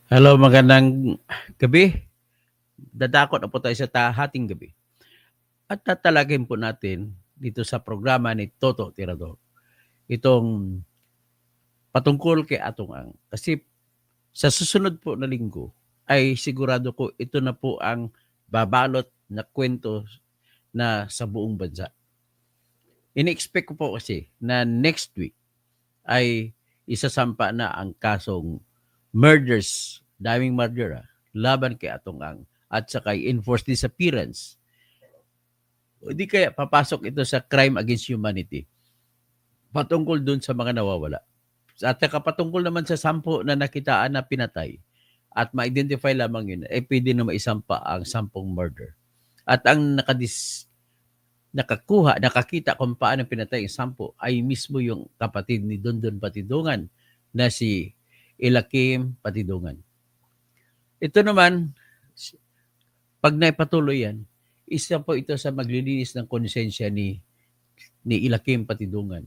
Hello, magandang gabi. Dadako na po tayo sa hating gabi. At tatalagin po natin dito sa programa ni Toto Tirador itong patungkol kay Atong Ang. Kasi sa susunod po na linggo ay sigurado ko ito na po ang babalot na kwento na sa buong bansa. Ini-expect ko po kasi na next week ay isasampa na ang kasong murders, daming murder laban kay Atong Ang at saka enforced disappearance. O di kaya papasok ito sa crime against humanity patungkol dun sa mga nawawala. At saka patungkol naman sa 10 na nakitaan na pinatay at ma-identify lamang yun, pwede na maisampa ang 10 murder. At ang nakakita kung paano pinatay ang 10 ay mismo yung kapatid ni Dondon Patidungan na si Elakim Patidungan. Ito naman, pag naipatuloy yan, isa po ito sa maglilinis ng konsensya ni Elakim Patidungan.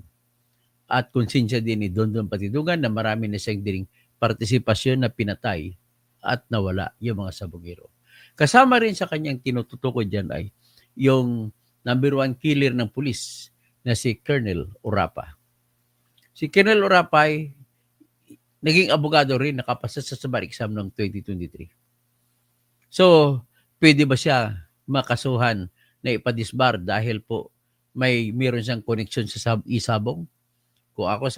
At konsensya din ni Dondon Patidungan na marami na siyang dining partisipasyon na pinatay at nawala yung mga sabongero. Kasama rin sa kanyang tinututukoy dyan ay yung number 1 killer ng pulis na si Colonel Orapa. Si Colonel Orapa ay naging abogado rin, nakapasa sa bar exam noong 2023. So, pwede ba siya makasuhan na ipadisbar dahil po meron siyang koneksyon sa isabong? Kung ako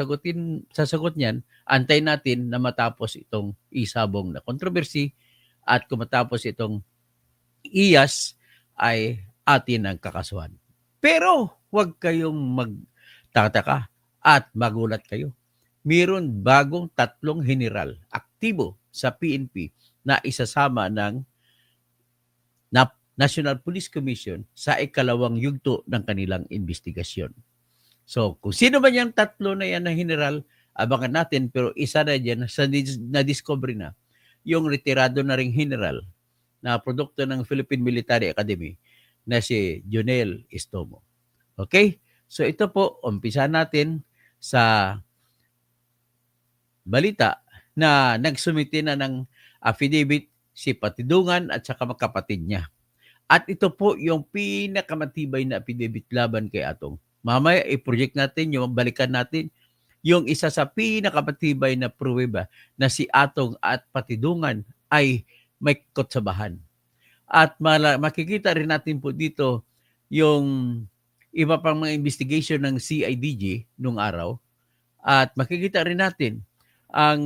sasagot niyan, antay natin na matapos itong isabong na controversy at kung matapos itong iyas ay atin ang kakasuhan. Pero huwag kayong magtataka at magulat kayo. Meron bagong 3 general aktibo sa PNP na isasama ng National Police Commission sa ikalawang yugto ng kanilang investigasyon. So, kung sino man yung 3 na yan na general, abangan natin, pero isa na dyan na-discover na yung retirado na ring general na produkto ng Philippine Military Academy na si Jonel Estomo. Okay? So, ito po, umpisa natin sa balita na nagsumiti na ng affidavit si Patidungan at saka magkapatid niya. At ito po yung pinakamatibay na affidavit laban kay Atong. Mamaya i-project natin yung balikan natin yung isa sa pinakamatibay na pruweba na si Atong at Patidungan ay may kotsabahan. At makikita rin natin po dito yung iba pang mga investigation ng CIDG nung araw. At makikita rin natin ang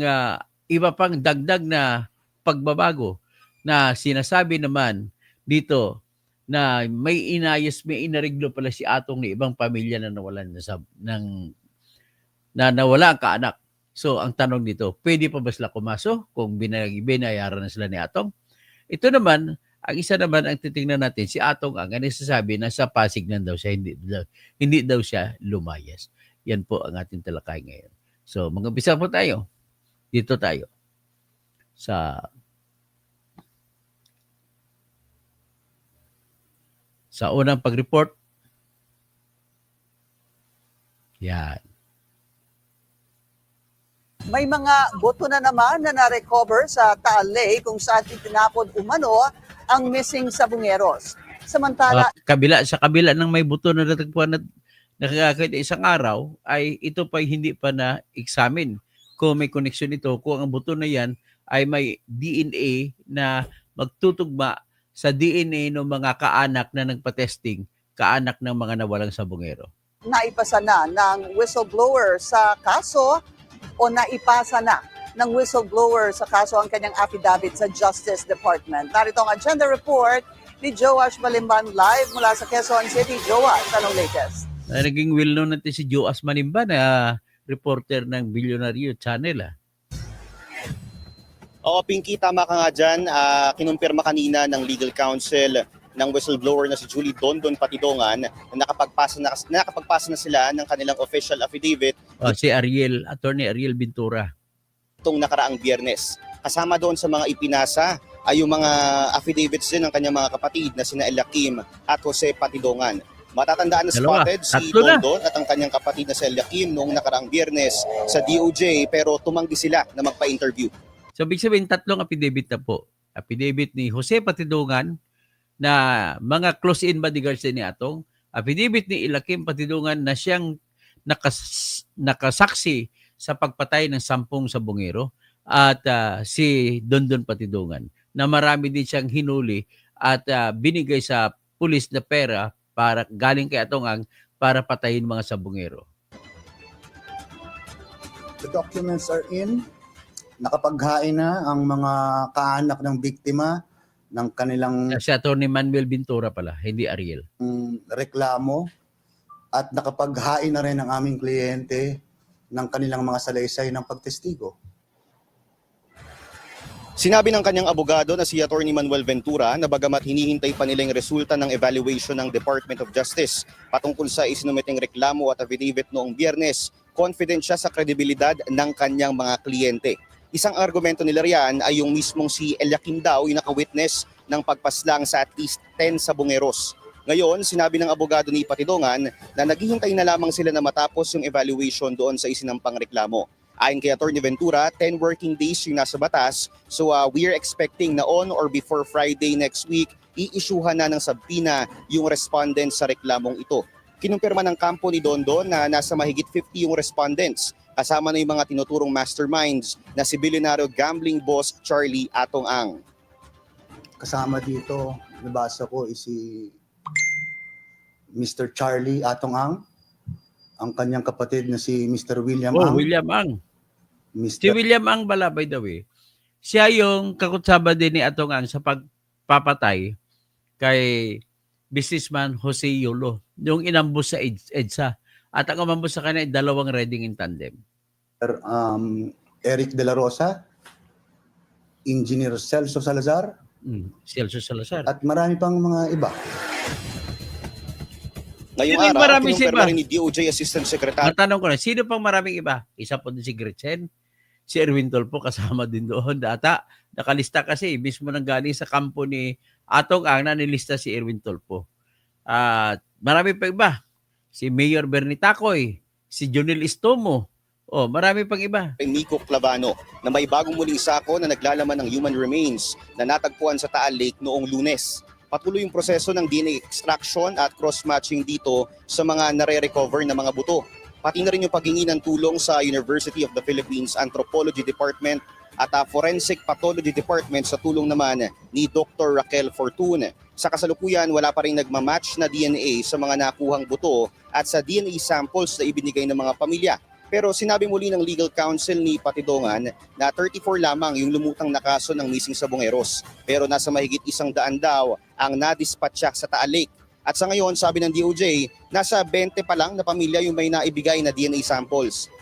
iba pang dagdag na pagbabago na sinasabi naman dito na may inariglo pala si Atong ng ibang pamilya na nawalan na nawala ang kaanak. So, ang tanong dito, pwede pa ba sila kumaso kung binayaran na sila ni Atong? Ito naman, ang isa naman ang titingnan natin, si Atong ang nasasabi na sa Pasig na daw siya, hindi daw siya lumayas. Yan po ang ating talakay ngayon. So, mag-umpisa po tayo. Dito tayo sa unang pag-report. Yan. May mga boto na naman na na-recover sa Taal Lake kung saan itinapon umano ang missing sabongeros. Samantala, sa kabila ng may buto na natagpuan na nakakakita isang araw, ay ito pa hindi pa na-examine kung may koneksyon ito, kung ang buto na yan ay may DNA na magtutugma sa DNA ng mga kaanak na nagpa-testing, kaanak ng mga nawalang sabongero. naipasa na ng whistleblower sa kaso o naipasa na ng whistleblower sa kaso ang kanyang affidavit sa Justice Department. Narito ang agenda report ni Joash Malimban live mula sa Quezon City. Joash, anong latest? Naging well-known natin si Joash Malimban na reporter ng Billionaire Channel. Oo, Pinky, tama ka nga dyan. Kinumpirma kanina ng legal counsel ng whistleblower na si Julie Dondon Patidungan na nakapagpasa na sila ng kanilang official affidavit. Si Attorney Ariel Bintura. Itong nakaraang Biyernes. Kasama doon sa mga ipinasa ay yung mga affidavits din ng kanyang mga kapatid na sina Elakim at Jose Patidungan. Matatandaan na spotted si Dondon at ang kanyang kapatid na si Elakim noong nakaraang Biyernes sa DOJ pero tumanggi sila na magpa-interview. So, ibig sabihin, tatlong affidavit na po. Affidavit ni Jose Patidongan na mga close-in bodyguards ni Atong. Affidavit ni Elakim Patidongan na siyang nakasaksi sa pagpatay ng 10 sabongero. At si Dondon Patidongan na marami din siyang hinuli at binigay sa pulis na pera para galing kay Atongang para patayin mga sabongero. The documents are in. Nakapaghain na ang mga kaanak ng biktima ng kanilang Si Atty. Manuel Bintura pala, hindi Ariel. reklamo at nakapaghain na rin ang aming kliyente ng kanilang mga salaysay ng pagtestigo. Sinabi ng kanyang abogado na si Atty. Manuel Ventura na bagamat hinihintay pa nila yung resulta ng evaluation ng Department of Justice patungkol sa isinumiteng reklamo at affidavit noong Biyernes, confident siya sa kredibilidad ng kanyang mga kliyente. Isang argumento nila riyan ay yung mismong si Elakim daw yung naka-witness ng pagpaslang sa at least 10 sabongeros. Ngayon, sinabi ng abogado ni Patidongan na naghihintay na lamang sila na matapos yung evaluation doon sa isinampang reklamo. Ayon kay Atty. Ventura, 10 working days yung nasa batas. So we are expecting na on or before Friday next week, i-issuehan na ng subpoena yung respondent sa reklamong ito. Kinumpirma ng kampo ni Dondon na nasa mahigit 50 yung respondents. Kasama na yung mga tinuturong masterminds na si bilyonaryo gambling boss Charlie Atong-Ang. Kasama dito, nabasa ko, is si Mr. Charlie Atong-Ang, ang kanyang kapatid na si Mr. William Ang. William Ang. Si Mr. William Ang bala, by the way, siya yung kakutsaba din ni Atong-Ang sa pagpapatay kay businessman Jose Yolo, yung inambos sa EDSA. At ang umambos sa kanya ay 2 riding in tandem. Eric De La Rosa, Engineer Celso Salazar, Celso Salazar. at marami pang mga iba. Ngayong Sino yung araw, marami si kinumpirma iba? rin ni DOJ Assistant Secretary Matanong ko na, sino pang maraming iba? Isa po din si Gretchen, si Erwin Tolpo kasama din doon. Data, nakalista kasi, mismo nang galing sa kampo ni Atong-Ang na nilista si Erwin Tolpo. At marami pa iba. Si Mayor Bernie Tacoy, si Jonel Istomo. Marami pang iba. Nico Clavano na may bagong muling sako na naglalaman ng human remains na natagpuan sa Taal Lake noong Lunes. Patuloy yung proseso ng DNA extraction at cross-matching dito sa mga nare-recover na mga buto. Pati na rin yung paghingi ng tulong sa University of the Philippines Anthropology Department at Forensic Pathology Department sa tulong naman ni Dr. Raquel Fortune. Sa kasalukuyan, wala pa rin nagmamatch na DNA sa mga nakuhang buto at sa DNA samples na ibinigay ng mga pamilya. Pero sinabi muli ng legal counsel ni Patidongan na 34 lamang yung lumutang na kaso ng missing sabongeros. Pero nasa mahigit 100 daw ang nadispatcha sa Taal Lake. At sa ngayon, sabi ng DOJ, nasa 20 pa lang na pamilya yung may naibigay na DNA samples.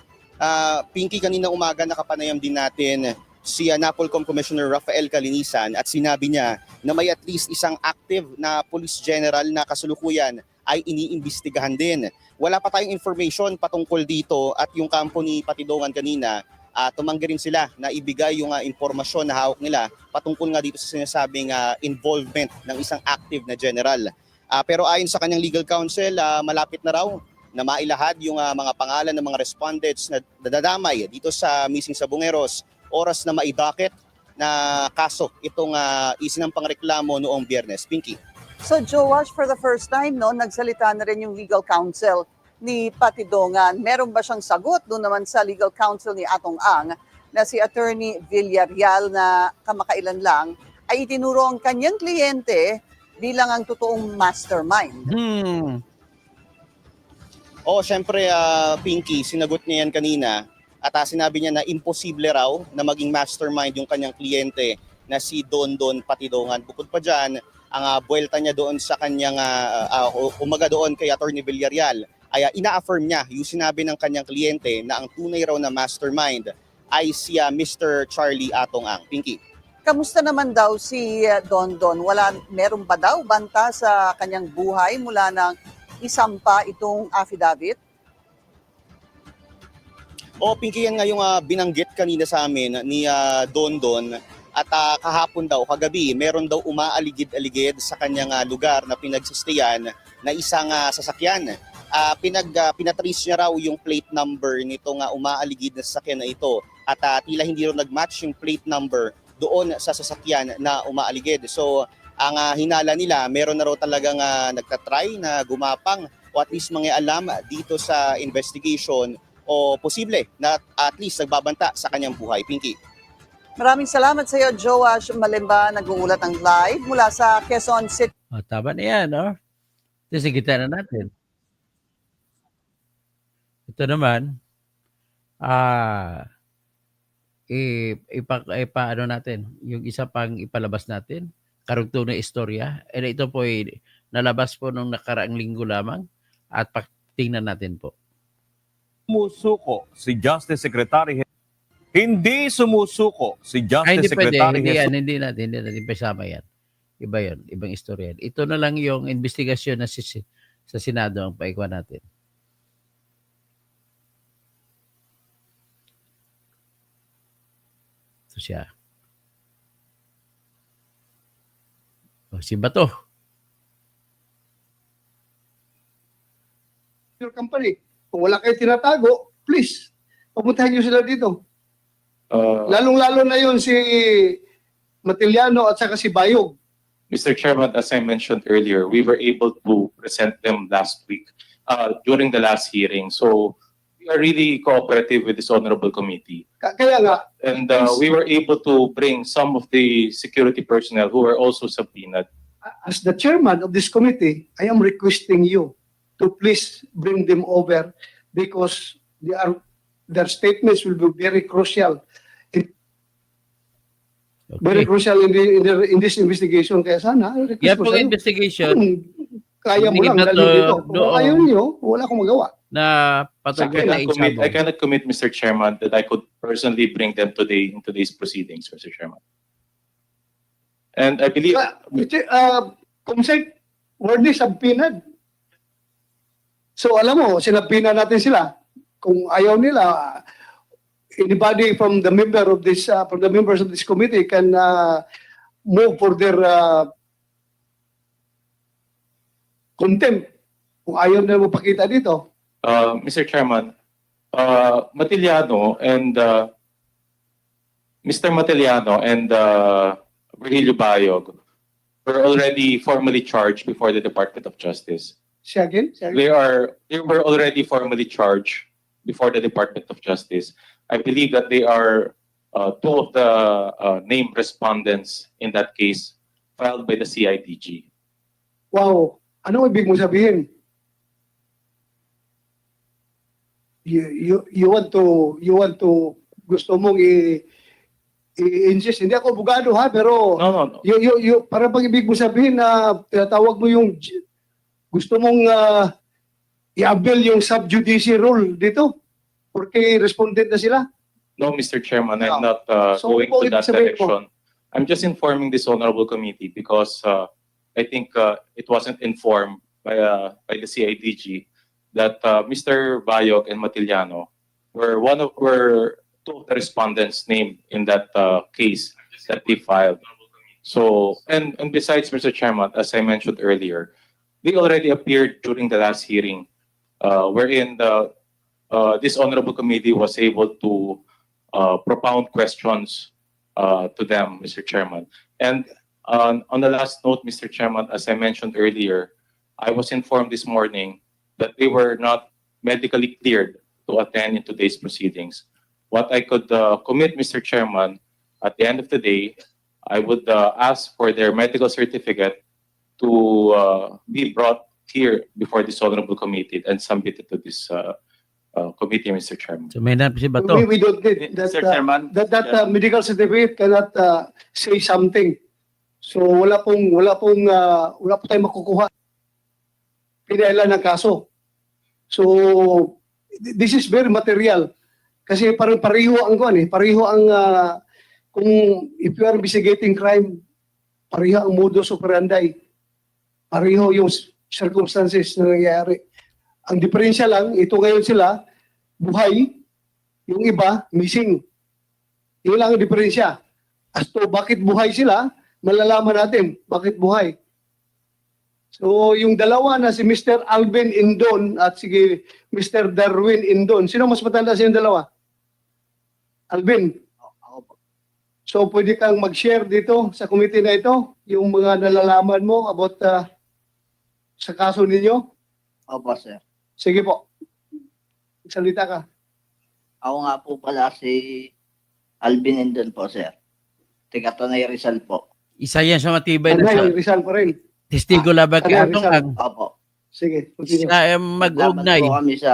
Pinky, kanina umaga nakapanayam din natin si NAPOLCOM Commissioner Rafael Calinisan at sinabi niya na may at least isang active na police general na kasalukuyan ay iniimbestigahan din. Wala pa tayong information patungkol dito at yung kampo ni Patidongan kanina, tumanggi rin sila na ibigay yung impormasyon na hawak nila patungkol nga dito sa sinasabing involvement ng isang active na general. Pero ayon sa kanyang legal counsel, malapit na raw na mailahad yung mga pangalan ng mga respondents na dadamay dito sa missing sabongeros. Oras na maidocket na kaso itong isinampang reklamo noong Biyernes. Pinky. So Joash, for the first time, nagsalita na rin yung legal counsel ni Patidongan. Meron ba siyang sagot doon naman sa legal counsel ni Atong-Ang na si Attorney Villarreal na kamakailan lang ay itinuro ang kanyang kliyente bilang ang totoong mastermind? Syempre, Pinky, sinagot niya yan kanina at sinabi niya na imposible raw na maging mastermind yung kanyang kliyente na si Dondon Patidongan. Bukod pa dyan, ang buwelta niya doon sa kanyang, umaga doon kay Attorney Villarreal, ay ina-affirm niya yung sinabi ng kanyang kliyente na ang tunay raw na mastermind ay si Mr. Charlie Atong-Ang. Pinky. Kamusta naman daw si Dondon? Meron ba daw banta sa kanyang buhay mula nang isampa itong affidavit? Pinky, yan nga yung binanggit kanina sa amin ni Dondon. At kahapon daw, kagabi, meron daw umaaligid-aligid sa kanyang lugar na pinagsistayan na isang sasakyan. Pinatrace niya raw yung plate number nitong umaaligid na sasakyan na ito at tila hindi rin nag-match yung plate number doon sa sasakyan na umaaligid. So ang hinala nila, meron na raw talagang nagtatry na gumapang o at least mangialam dito sa investigation o posible na at least nagbabanta sa kanyang buhay. Pinky. Maraming salamat sa iyo, Joash Malimba, nag-uulat ng live mula sa Quezon City. Tama na yan, no? Ito sa gitna na natin. Ito naman, ipaano natin, yung isa pang ipalabas natin, karugtong na istorya. And ito po ay nalabas po nung nakaraang linggo lamang at tingnan natin po. Sumusuko si Justice Secretary. Hindi sumusuko si Justice Hindi pwede, Secretary. hindi natin pasama yan. Iba yun, ibang istorya. Ito na lang yung investigasyon na sa Senado ang paikwa natin. Ito siya. Si Bato. Your company. Kung wala kayo tinatago, please, pumuntahan nyo sila dito. Lalong-lalo na yun si Matiliano at saka si Bayog. Mr. Chairman, as I mentioned earlier, we were able to present them last week during the last hearing. So we are really cooperative with this honorable committee. Kaya nga, And we were able to bring some of the security personnel who were also subpoenaed. as the chairman of this committee, I am requesting you to please bring them over because their statements will be very crucial. Very Okay. crucial in this investigation. Kaya sana, request Yan ko pong sa'yo, investigation kung kaya mo Hindi lang ba dali to dito. Kung doon? ayaw niyo, wala akong magawa. na patungkol na I cannot commit, Mr. Chairman, that I could personally bring them today in today's proceedings, Mr. Chairman. And I believe Comsec, word is subpoenaed. So alam mo, sinabina natin sila. Kung ayaw nila, anybody from the members of this committee can move for their contempt. Kung ayaw nila magpakita dito. Mr. Chairman, Matiliano and Mr. Matiliano and Virgilio Bayog were already formally charged before the Department of Justice. Siya again? They were already formally charged before the Department of Justice. I believe that they are two of the named respondents in that case filed by the CIDG. Wow. Ano ibig mo sabihin? You want to gusto mong i-insist. Hindi ako abogado ha, pero No. para pag ibig mo sabihin na tinatawag mo yung gusto mong i-avail yung sub-judice rule dito porque respondent na sila. No, Mr. Chairman, I'm No. not So, going to ibig that sabihin mo? direction. I'm just informing this honorable committee because I think it wasn't informed by the CIDG that Mr. Bayog and Matiliano were two of the respondents named in that case that they filed. So, and besides, Mr. Chairman, as I mentioned earlier, they already appeared during the last hearing, wherein this honorable committee was able to propound questions to them, Mr. Chairman. And on the last note, Mr. Chairman, as I mentioned earlier, I was informed this morning that they were not medically cleared to attend in today's proceedings. What I could commit, Mr. Chairman, at the end of the day, I would ask for their medical certificate to be brought here before this honorable committee and submitted to this committee, Mr. Chairman. So may si Bato. We don't need that, Mr. Chairman, that medical certificate cannot say something. So wala po tayong makukuha. Pinailan ng kaso. So this is very material. Kasi parang pareho ang kung if you are investigating crime, pareho ang modus operandi. Pareho yung circumstances na nangyayari. Ang diferensya lang, ito ngayon sila, buhay, yung iba, missing. Yun lang ang diferensya. As to bakit buhay sila, malalaman natin bakit buhay. So, yung dalawa na si Mr. Alvin Indon at si Mr. Darwin Indon, sino mas matanda sa yung dalawa? Alvin, Ako po. so pwede kang mag-share dito sa committee na ito, yung mga nalalaman mo about sa kaso ninyo? Opo, sir. Sige po. Salita ka. Ako nga po pala si Alvin Endon po, sir. Tiga Tanay Rizal po. Isa yan sa matibay na Tanay, sa Rizal pa rin. testigo laban kay Tanay, Atong Rizal. ang Opo. Sige, continue. sila Naglaban mag-ugnay. po kami sa,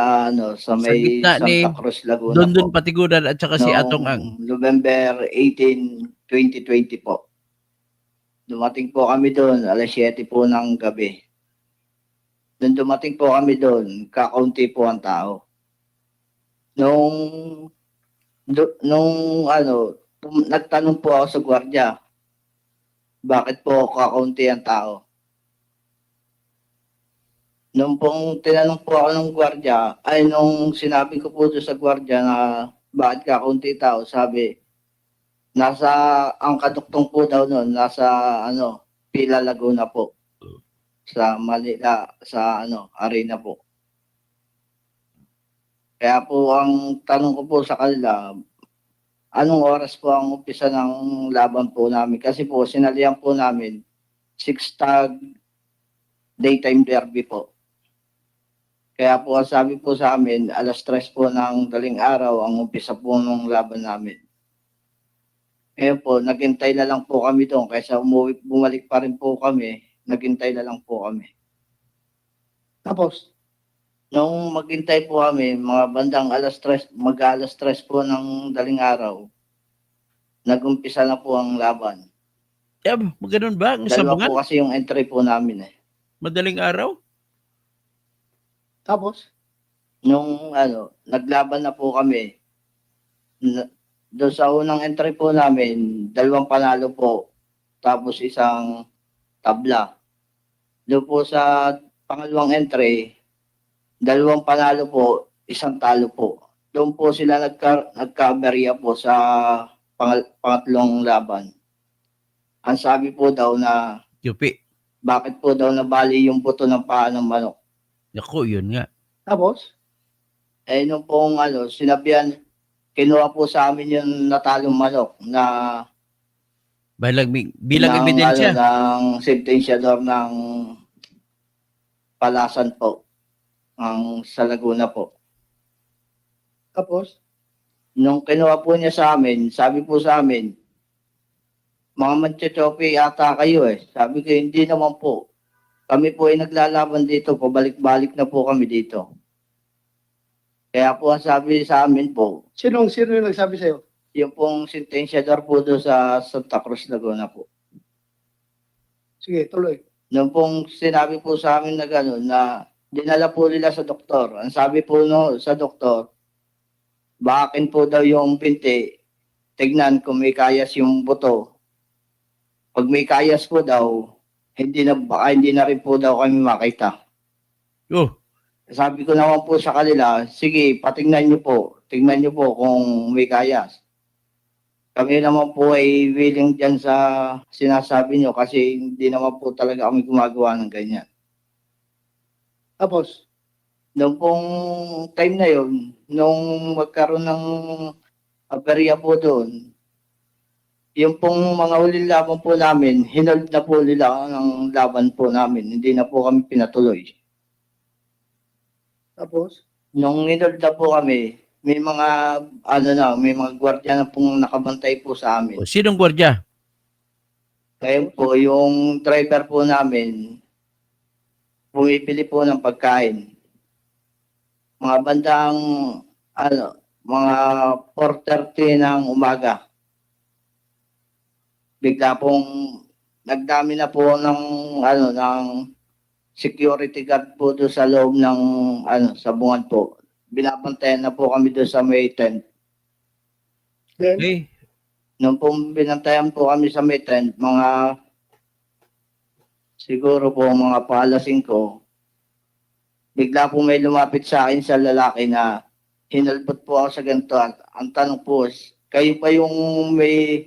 sa may gitna ni Santa Cruz, Laguna Dondon po. Patiguran at saka si Noong Atong ang. November 18, 2020 po. Dumating po kami doon, alas 7 po ng gabi. Nung dumating po kami doon, kakaunti po ang tao. Nagtanong po ako sa gwardiya, bakit po kakaunti ang tao? Nung pong tinanong po ako ng gwardiya, nung sinabi ko po doon sa gwardiya na bakit kakaunti tao, sabi, ang kaduktong po daw noon, nasa Pila Laguna po. Sa Manila, sa arena po. Kaya po ang tanong ko po sa kanila, anong oras po ang umpisa ng laban po namin? Kasi po sinalihan po namin 6-tag daytime derby po. Kaya po ang sabi po sa amin, alas 3 po ng daling araw ang umpisa po ng laban namin. Ngayon po, naghintay na lang po kami doon. Kaysa bumalik pa rin po kami, naghintay na lang po kami. Tapos, Nung maghintay po kami, mga bandang alas 3, mag-alas 3 po ng daling araw, nag-umpisa na po ang laban. Ganun ba? Ang Dalawa sabungan? po kasi yung entry po namin eh. Madaling araw? tapos, Nung naglaban na po kami, doon sa unang entry po namin, 2 panalo po, tapos 1 tabla. Doon po sa pangalawang entry, 2 panalo po, 1 talo po. Doon po sila nagka-aberya po sa pangatlong laban. Ang sabi po daw na Yupi. bakit po daw nabali yung buto ng paa ng manok. Naku, yun nga. tapos, Nung pong sinabihan, kinuha po sa amin yung natalong manok na Bilang ebidensya. ng sentensyador ng Palasan po, sa Laguna po. tapos, Nung kinuha po niya sa amin, sabi po sa amin, mga manchochope ata kayo eh. Sabi ko, hindi naman po. Kami po ay naglalaban dito, pabalik-balik na po kami dito. Kaya po ang sabi sa amin po, sino yung nagsabi sa'yo? yung pong sentensyador po doon sa Santa Cruz, Laguna po. Sige, tuloy. Nung pong sinabi po sa amin na gano'n, na dinala po nila sa doktor. Ang sabi po sa doktor, baakin po daw yung binti, tignan kung may kayas yung buto. Pag may kayas po daw, hindi na rin po daw kami makita. Oh, Sabi ko naman po sa kanila, sige, patingnan niyo po. Tingnan niyo po kung may kayas. Kami naman po ay willing dyan sa sinasabi niyo kasi hindi naman po talaga kami gumagawa ng ganyan. Tapos, Noong pong time na yon, nung magkaroon ng aberya po doon, yung pong mga huling laban po namin, hinold na po nila ang laban po namin. Hindi na po kami pinatuloy. tapos, Nung hinold na po kami, may mga may mga gwardiya na pong nakabantay po sa amin. sinong gwardiya? Kaya po, yung driver po namin, bumibili po ng pagkain. Mga bandang, mga 4:30 ng umaga. Bigla pong nagdami na po ng security guard po doon sa loob ng, sa bungan po. Binabantayan na po kami doon sa may tent. then, Okay. Nung pong binantayan po kami sa may tent, siguro po mga paalas 5, bigla po may lumapit sa akin sa lalaki na hinalbot po ako sa ganito. Ang tanong po, kayo pa yung may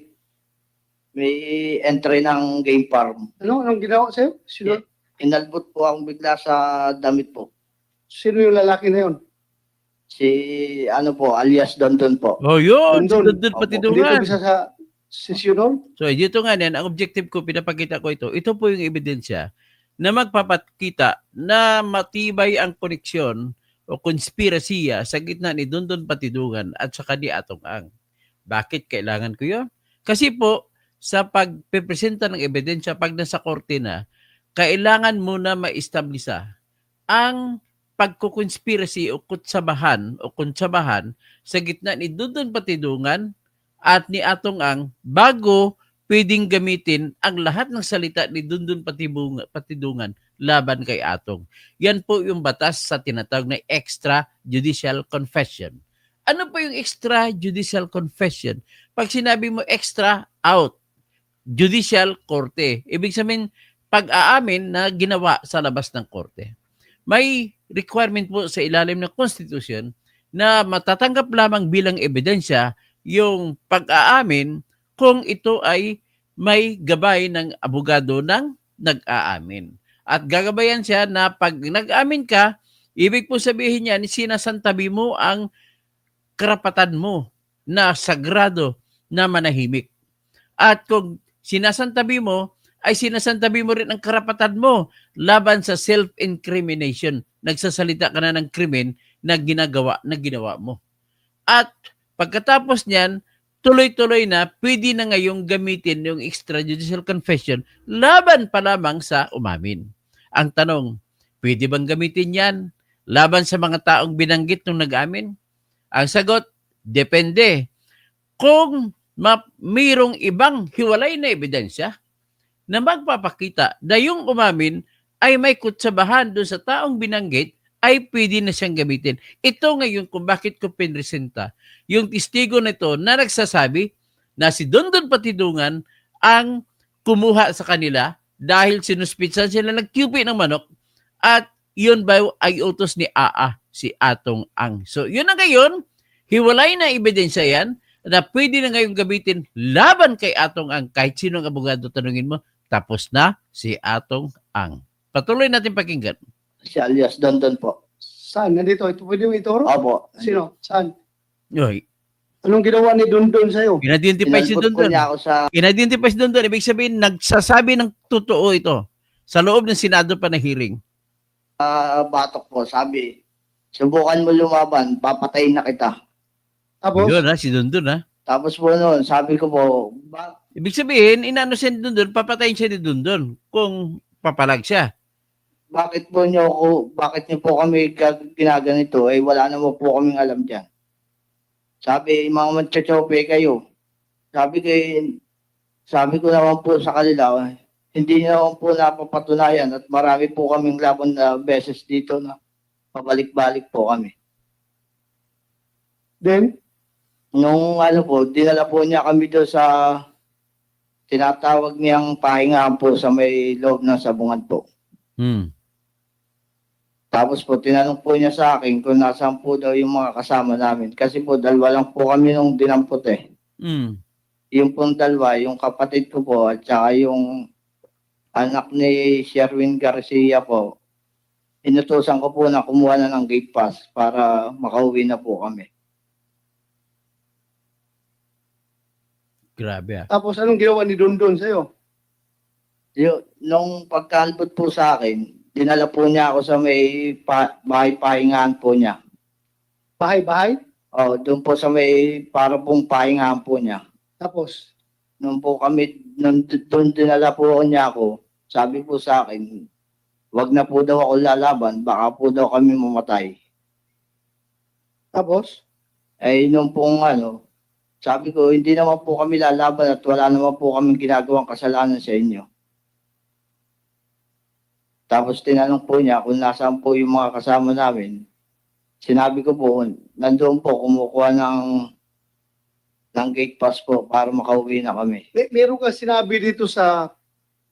entry ng game farm. anong ginawa sa'yo? Hinalbot po ako bigla sa damit po. Sino yung lalaki na yun? Si, ano po, alias Dondon po. Oh, yun. Dondon. Dondon Opo. Patidungan. Dito bisa sa sesyon. So, dito nga yan, ang objective ko, pinapakita ko ito. Ito po yung ebidensya na magpapakita na matibay ang koneksyon o konspirasiya sa gitna ni Dondon Patidungan at saka ni Atong Ang. Bakit kailangan ko yun? Kasi po, sa pagpipresenta ng ebidensya, pag nasa korte na, kailangan muna ma-establisa ang pagkukonspirasi o kutsamahan sa gitna ni Dondon Patidungan at ni Atong Ang bago pwedeng gamitin ang lahat ng salita ni Dondon Patidungan laban kay Atong. Yan po yung batas sa tinatawag na extrajudicial confession. Ano po yung extrajudicial confession? Pag sinabi mo extra, out. Judicial, korte. Ibig sabihin, pag-aamin na ginawa sa labas ng korte. May requirement po sa ilalim ng Constitution na matatanggap lamang bilang ebidensya yung pag-aamin kung ito ay may gabay ng abogado ng nag-aamin. At gagabayan siya na pag nag-amin ka, ibig po sabihin niyan, sinasantabi mo ang karapatan mo na sagrado na manahimik. At kung sinasantabi mo, ay sinasantabi mo rin ang karapatan mo laban sa self-incrimination. Nagsasalita ka na ng krimen na ginawa mo. At pagkatapos niyan, tuloy-tuloy na, pwede na ngayong gamitin yung extrajudicial confession laban pa lamang sa umamin. Ang tanong, pwede bang gamitin yan laban sa mga taong binanggit nung nag-amin? Ang sagot, depende. Kung mayroong ibang hiwalay na ebidensya na magpapakita na yung umamin ay may kutsabahan doon sa taong binanggit, ay pwede na siyang gamitin. Ito ngayon kung bakit ko pinresenta yung testigo nito na nagsasabi na si Dondon Patidungan ang kumuha sa kanila dahil sinuspitsan sila nagkyupi ng manok at yun ba ay utos ni si Atong Ang. So yun na ngayon, hiwalay na ebidensya yan na pwede na ngayon gamitin laban kay Atong Ang. Kahit sinong abogado tanungin mo, tapos na si Atong Ang. Patuloy natin pakinggan. Si alias Dondon po. Saan? Nandito. Ito pwede mo ituro? Opo. Sino? Saan? Yoy, Anong ginawa ni Dondon sa'yo? in-identify si Inalbot po Dondon. niya ako sa In-identify si Dondon. Ibig sabihin, nagsasabi ng totoo ito sa loob ng Senado pa na hearing. batok po. Sabi, subukan mo lumaban, papatayin na kita. Tapos, Yun ha, si Dondon ha. Tapos po noon, sabi ko po, Ibig sabihin, inano siya ni Dondon, papatayin siya ni Dondon kung papalag siya. bakit niyo po kami ginaganito? Eh, wala naman po kaming alam dyan. Sabi, mga manchachope kayo. Sabi ko naman po sa kanila, hindi naman po napapatunayan at marami po kaming laban na beses dito na pabalik-balik po kami. then, Nung dinala po niya kami doon sa tinatawag niyang pahingahan po sa may loob ng sabungan po. Tapos po, tinanong po niya sa akin kung nasaan po daw yung mga kasama namin. Kasi po, dalawa lang po kami nung dinampot eh. Yung pong dalawa, yung kapatid ko po, at saka yung anak ni Sherwin Garcia po, inutusan ko po na kumuha na ng gate pass para makauwi na po kami. Grabe ah. tapos anong ginawa ni Dondon sa'yo? Nung pagkalbot po sa akin, dinala po niya ako sa may bahay pahingahan po niya. Bahay-bahay? Oh, doon po sa may para pong pahingahan po niya. Tapos, Nung doon dinala po niya ako, sabi po sa akin, wag na po daw ako lalaban, baka po daw kami mamatay. tapos, Eh, nung pong sabi ko, hindi naman po kami lalaban at wala naman po kaming ginagawang kasalanan sa inyo. Tapos tinanong po niya kung nasaan po yung mga kasama namin. Sinabi ko po, nandoon po, kumukuha ng gate pass po para makauwi na kami. meron ka sinabi dito sa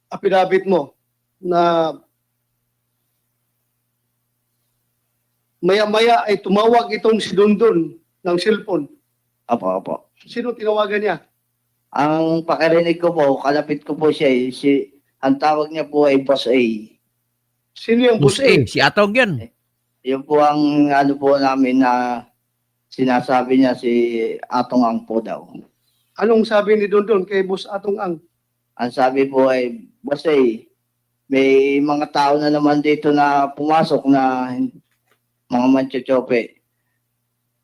affidavit mo na maya-maya ay tumawag itong si Dondon ng cellphone. Apo. Sino tinawagan niya? Ang pakirinig ko po, kalapit ko po siya ang tawag niya po ay Boss A. Sino yung boss A? Si Atong yan. Yun po ang po namin na sinasabi niya si Atong Ang po daw. Anong sabi ni Dondon kay Boss Atong Ang? Ang sabi po ay, boss may mga tao na naman dito na pumasok na mga manchochope.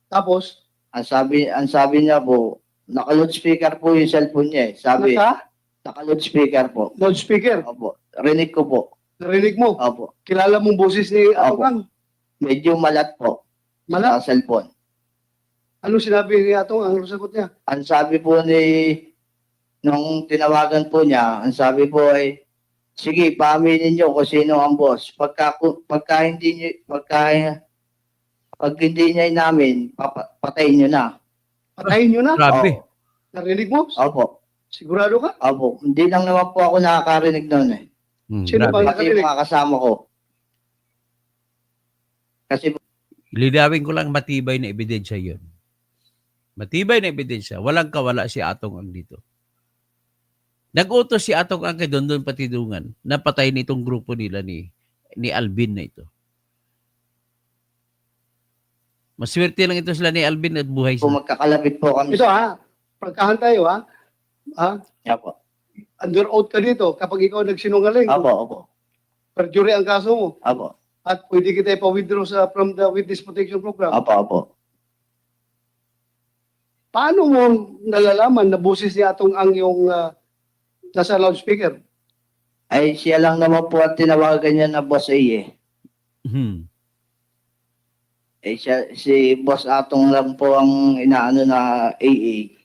Tapos, Ang sabi niya po, naka-loudspeaker po yung cellphone niya eh. Sabi, naka-loudspeaker po. loudspeaker, Opo. Rinig ko po. narinig mo. Opo. Kilala mong boses ni Atong Opo. Ang. Medyo malat po. Malat. Sa cellphone. Ano sinabi ni Atong Ang? Ano sagot niya? Ang sabi po nung tinawagan po niya, ang sabi po ay, sige, paaminin niyo kung sino ang boss. Pag hindi niya namin, patayin niyo na. Patayin nyo na. Grabe. Narinig mo? Opo. Sigurado ka? Opo. Hindi lang naman po ako nakakarinig noon eh. Sino Grabe. ba? Pati yung mga kasama ko. Kasi Linawin ko lang, matibay na ebidensya yun. Matibay na ebidensya. Walang kawala si Atong Ang dito. Nag-utos si Atong Ang kay Dondon Patidungan na patayin itong grupo nila ni Alvin na ito. Maswerte lang ito sila ni Alvin at buhay kung sila. magkakalapit po kami. Ito ha, pagkahan tayo ha. Ha? Opo. Under oath ka dito kapag ikaw nagsinungaling. Opo. Perjury ang kaso mo. Opo. At pwede kita ipa-withdraw from the Witness Protection Program. Opo. Paano mo nalalaman na boses ni Atong Ang yung nasa loudspeaker? Ay, siya lang naman po at tinawagan niya na boss eh. Hmm. Si Boss Atong lang po ang inaano na AA.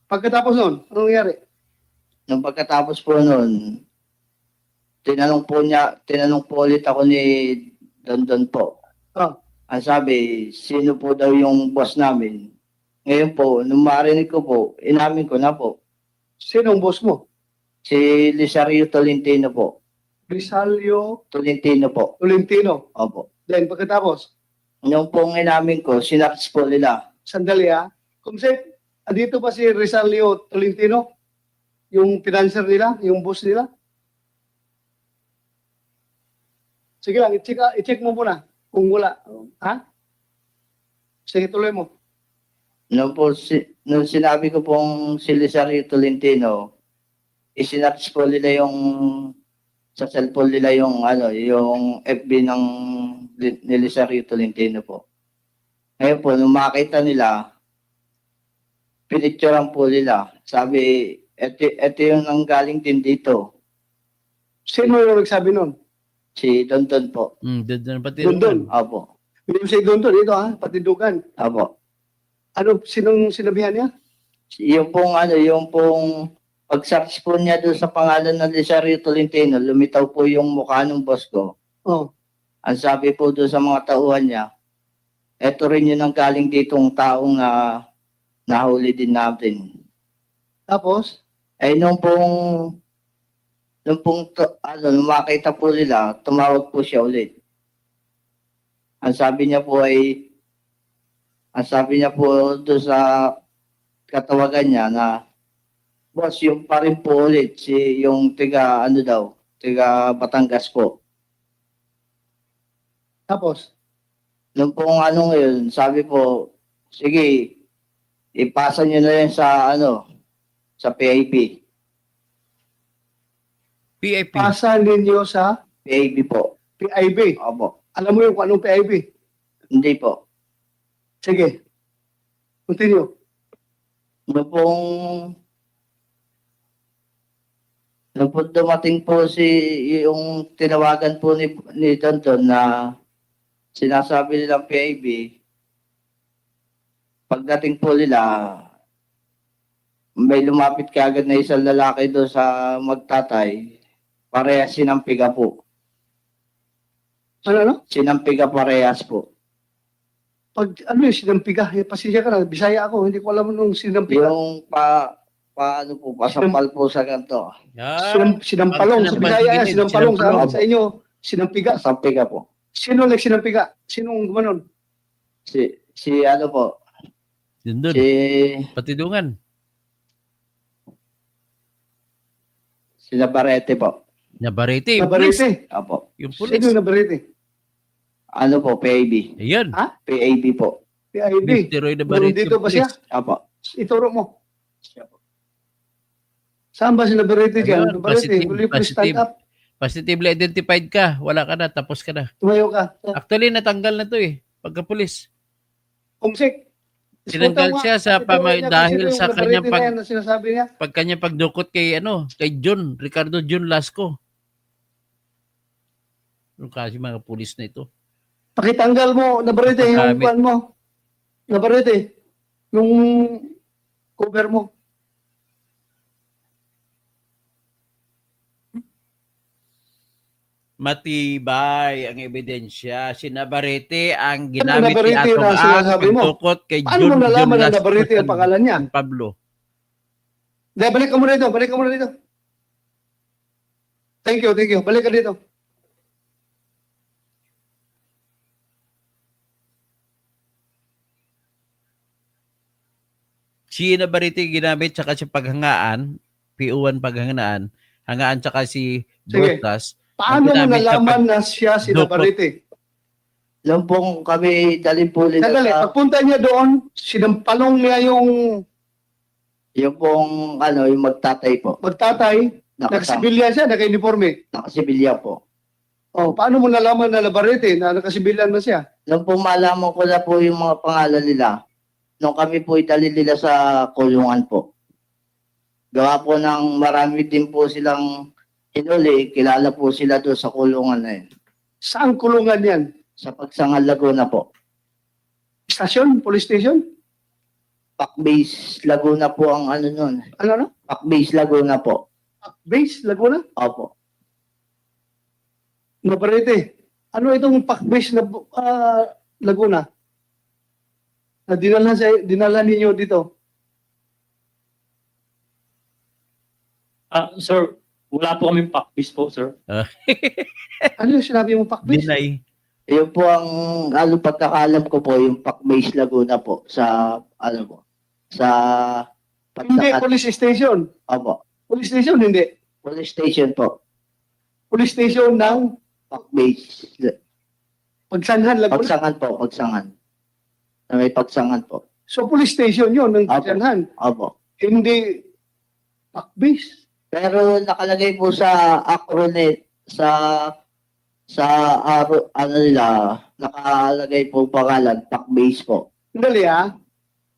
Pagkatapos nun, anong nangyari? Nung pagkatapos po noon, tinanong po ulit ako ni Dondon po. Ah. Ang sabi, sino po daw yung boss namin? Ngayon po, nung marinig ko po, inamin ko na po. Sino ang boss mo? Si Lisario Tolentino po. Rizalio Tolentino po. Tolentino. Opo. Then pagkatapos, Nung pong inamin ko, sinarts po nila. sandali ha. Kumsek, andito ba si Rizalio Tolentino? Yung financer nila, yung boss nila? Sige lang, i-check mo muna kung wala. Ha? Sige, tuloy mo. Nung sinabi ko pong si Lisario Tolentino, isinarts po nila yung sa cellphone nila yung yung FB ni Lisario Tolentino po. Ngayon po, nung makita nila, pinicturean po nila. Sabi, eto yung nanggaling din dito. Sino yung nagsabi nun? Si Dondon po. Dondon Patidungan. Dondon. Opo. Yung si Dondon, ito ha, Patidugan. Opo. Ano, sinong sinabihan niya? Yung pong pag-search po niya doon sa pangalan ng Lisario Tolentino, lumitaw po yung mukha ng boss ko. Oh, Ang sabi po doon sa mga tauhan niya, eto rin yun ang galing ditong taong na nahuli din natin. tapos, Nung nung makita po nila, tumawag po siya ulit. Ang sabi niya po doon sa katawagan niya na, boss, yung pa rin po ulit, yung tiga Batangas po. tapos, Nung pong ngayon, sabi po, sige, ipasa niyo na yan sa PIP. PIP. pasa ninyo sa PIP po. PIB. Opo. Alam mo yung kung anong PIB? Hindi po. Sige. Continue. Nung pong dumating po yung tinawagan po ni Tonton na sinasabi nilang PIB, pagdating po nila, may lumapit kaagad na isang lalaki doon sa magtatay, parehas sinampiga po. Ano? Sinampiga parehas po. Pag ano yung sinampiga? Pasisya ka na, Bisaya ako, hindi ko alam nung sinampiga. Yung pasampal po sa ganito. Sinampalong, sa Bisaya yan, sinampalong. Sa inyo, sinampiga. Sampiga po. Sino nagsinampiga? Sinong gumanon? Si ano po, Dondon si Patidungan. Navarrete po. Nabarete. Nabarete. Apo. Yung pulis. Sino Nabarete? Ano po, PAB. Ayun. PAB po. PIB. Mr. Roy Meron Navarrete. dito ba siya? Apo. Ituro mo. Saan ba si Navarrete dyan? Ayun, Navarrete, positive, will you please stand positive. up? Positively identified ka. Wala ka na. Tapos ka na. Tumayo ka. Actually, natanggal na to eh. Pagka-pulis. Kumsik. Tinanggal siya sa dahil sa kanyang sinasabi niya. pag kanyang pagdukot kay John, Ricardo John Lasco. Ano kasi mga pulis na ito? Pakitanggal mo, Navarrete, yung Napagamit. pan mo. Navarrete, yung cover mo. Matibay ang ebidensya. Si Navarrete ang Ano ginamit ni Navarrete Atong na sinasabi mo? pagdukot kay Paano John mo nalaman na Lasco Navarrete ang pangalan niya? San Pablo. Balik ka muna dito, balik ka muna dito. Thank you, thank you. Balik ka dito. Si Navarrete ginamit tsaka si paghangaan, PO1 paghangaan, hangaan tsaka si Sige. Brotas. Paano mo ginamit sa nalaman na siya si dukot. Navarrete? Lang pong kami dalhin po nila Sandali, sa pagpunta niya doon, sinampalong niya yung yung pong yung magtatay po. magtatay, Nakasama. nakasibilya siya, naka-uniforme. Nakasibilya po. Oh, paano mo nalaman na Navarrete na nakasibilyan na siya? Nung po malaman ko na po yung mga pangalan nila, nung kami po idalhin nila sa kulungan po. Gawa po ng marami din po silang hinuli, kilala po sila doon sa kulungan na yun. Saan kulungan yan? Sa Pagsangan Laguna po. Station? Police station? Pakbase Laguna po ang nun. Ano? Pakbase Laguna po. Base, Laguna? Opo. Navarrete, ano itong Pac-base na Laguna? Na dinala ninyo dito? Sir, wala po kaming packbase po, sir. Ano yung sinabi mo Pac-base? Dinay. Yun po ang pagkakalam ko po, yung Pakbase Laguna po sa sa Hindi, police station. Opo. Police station, hindi. Police station po. Police station ng Pakbase. Pagsanhan, Laguna. Pagsangan po, Pagsangan. Na may Pagsangan po. So, police station yun ng Apo. Pagsanhan. Opo. Hindi Pac-base. Pero nakalagay po sa acronet, nakalagay po pangalan, Pakbase po. Dali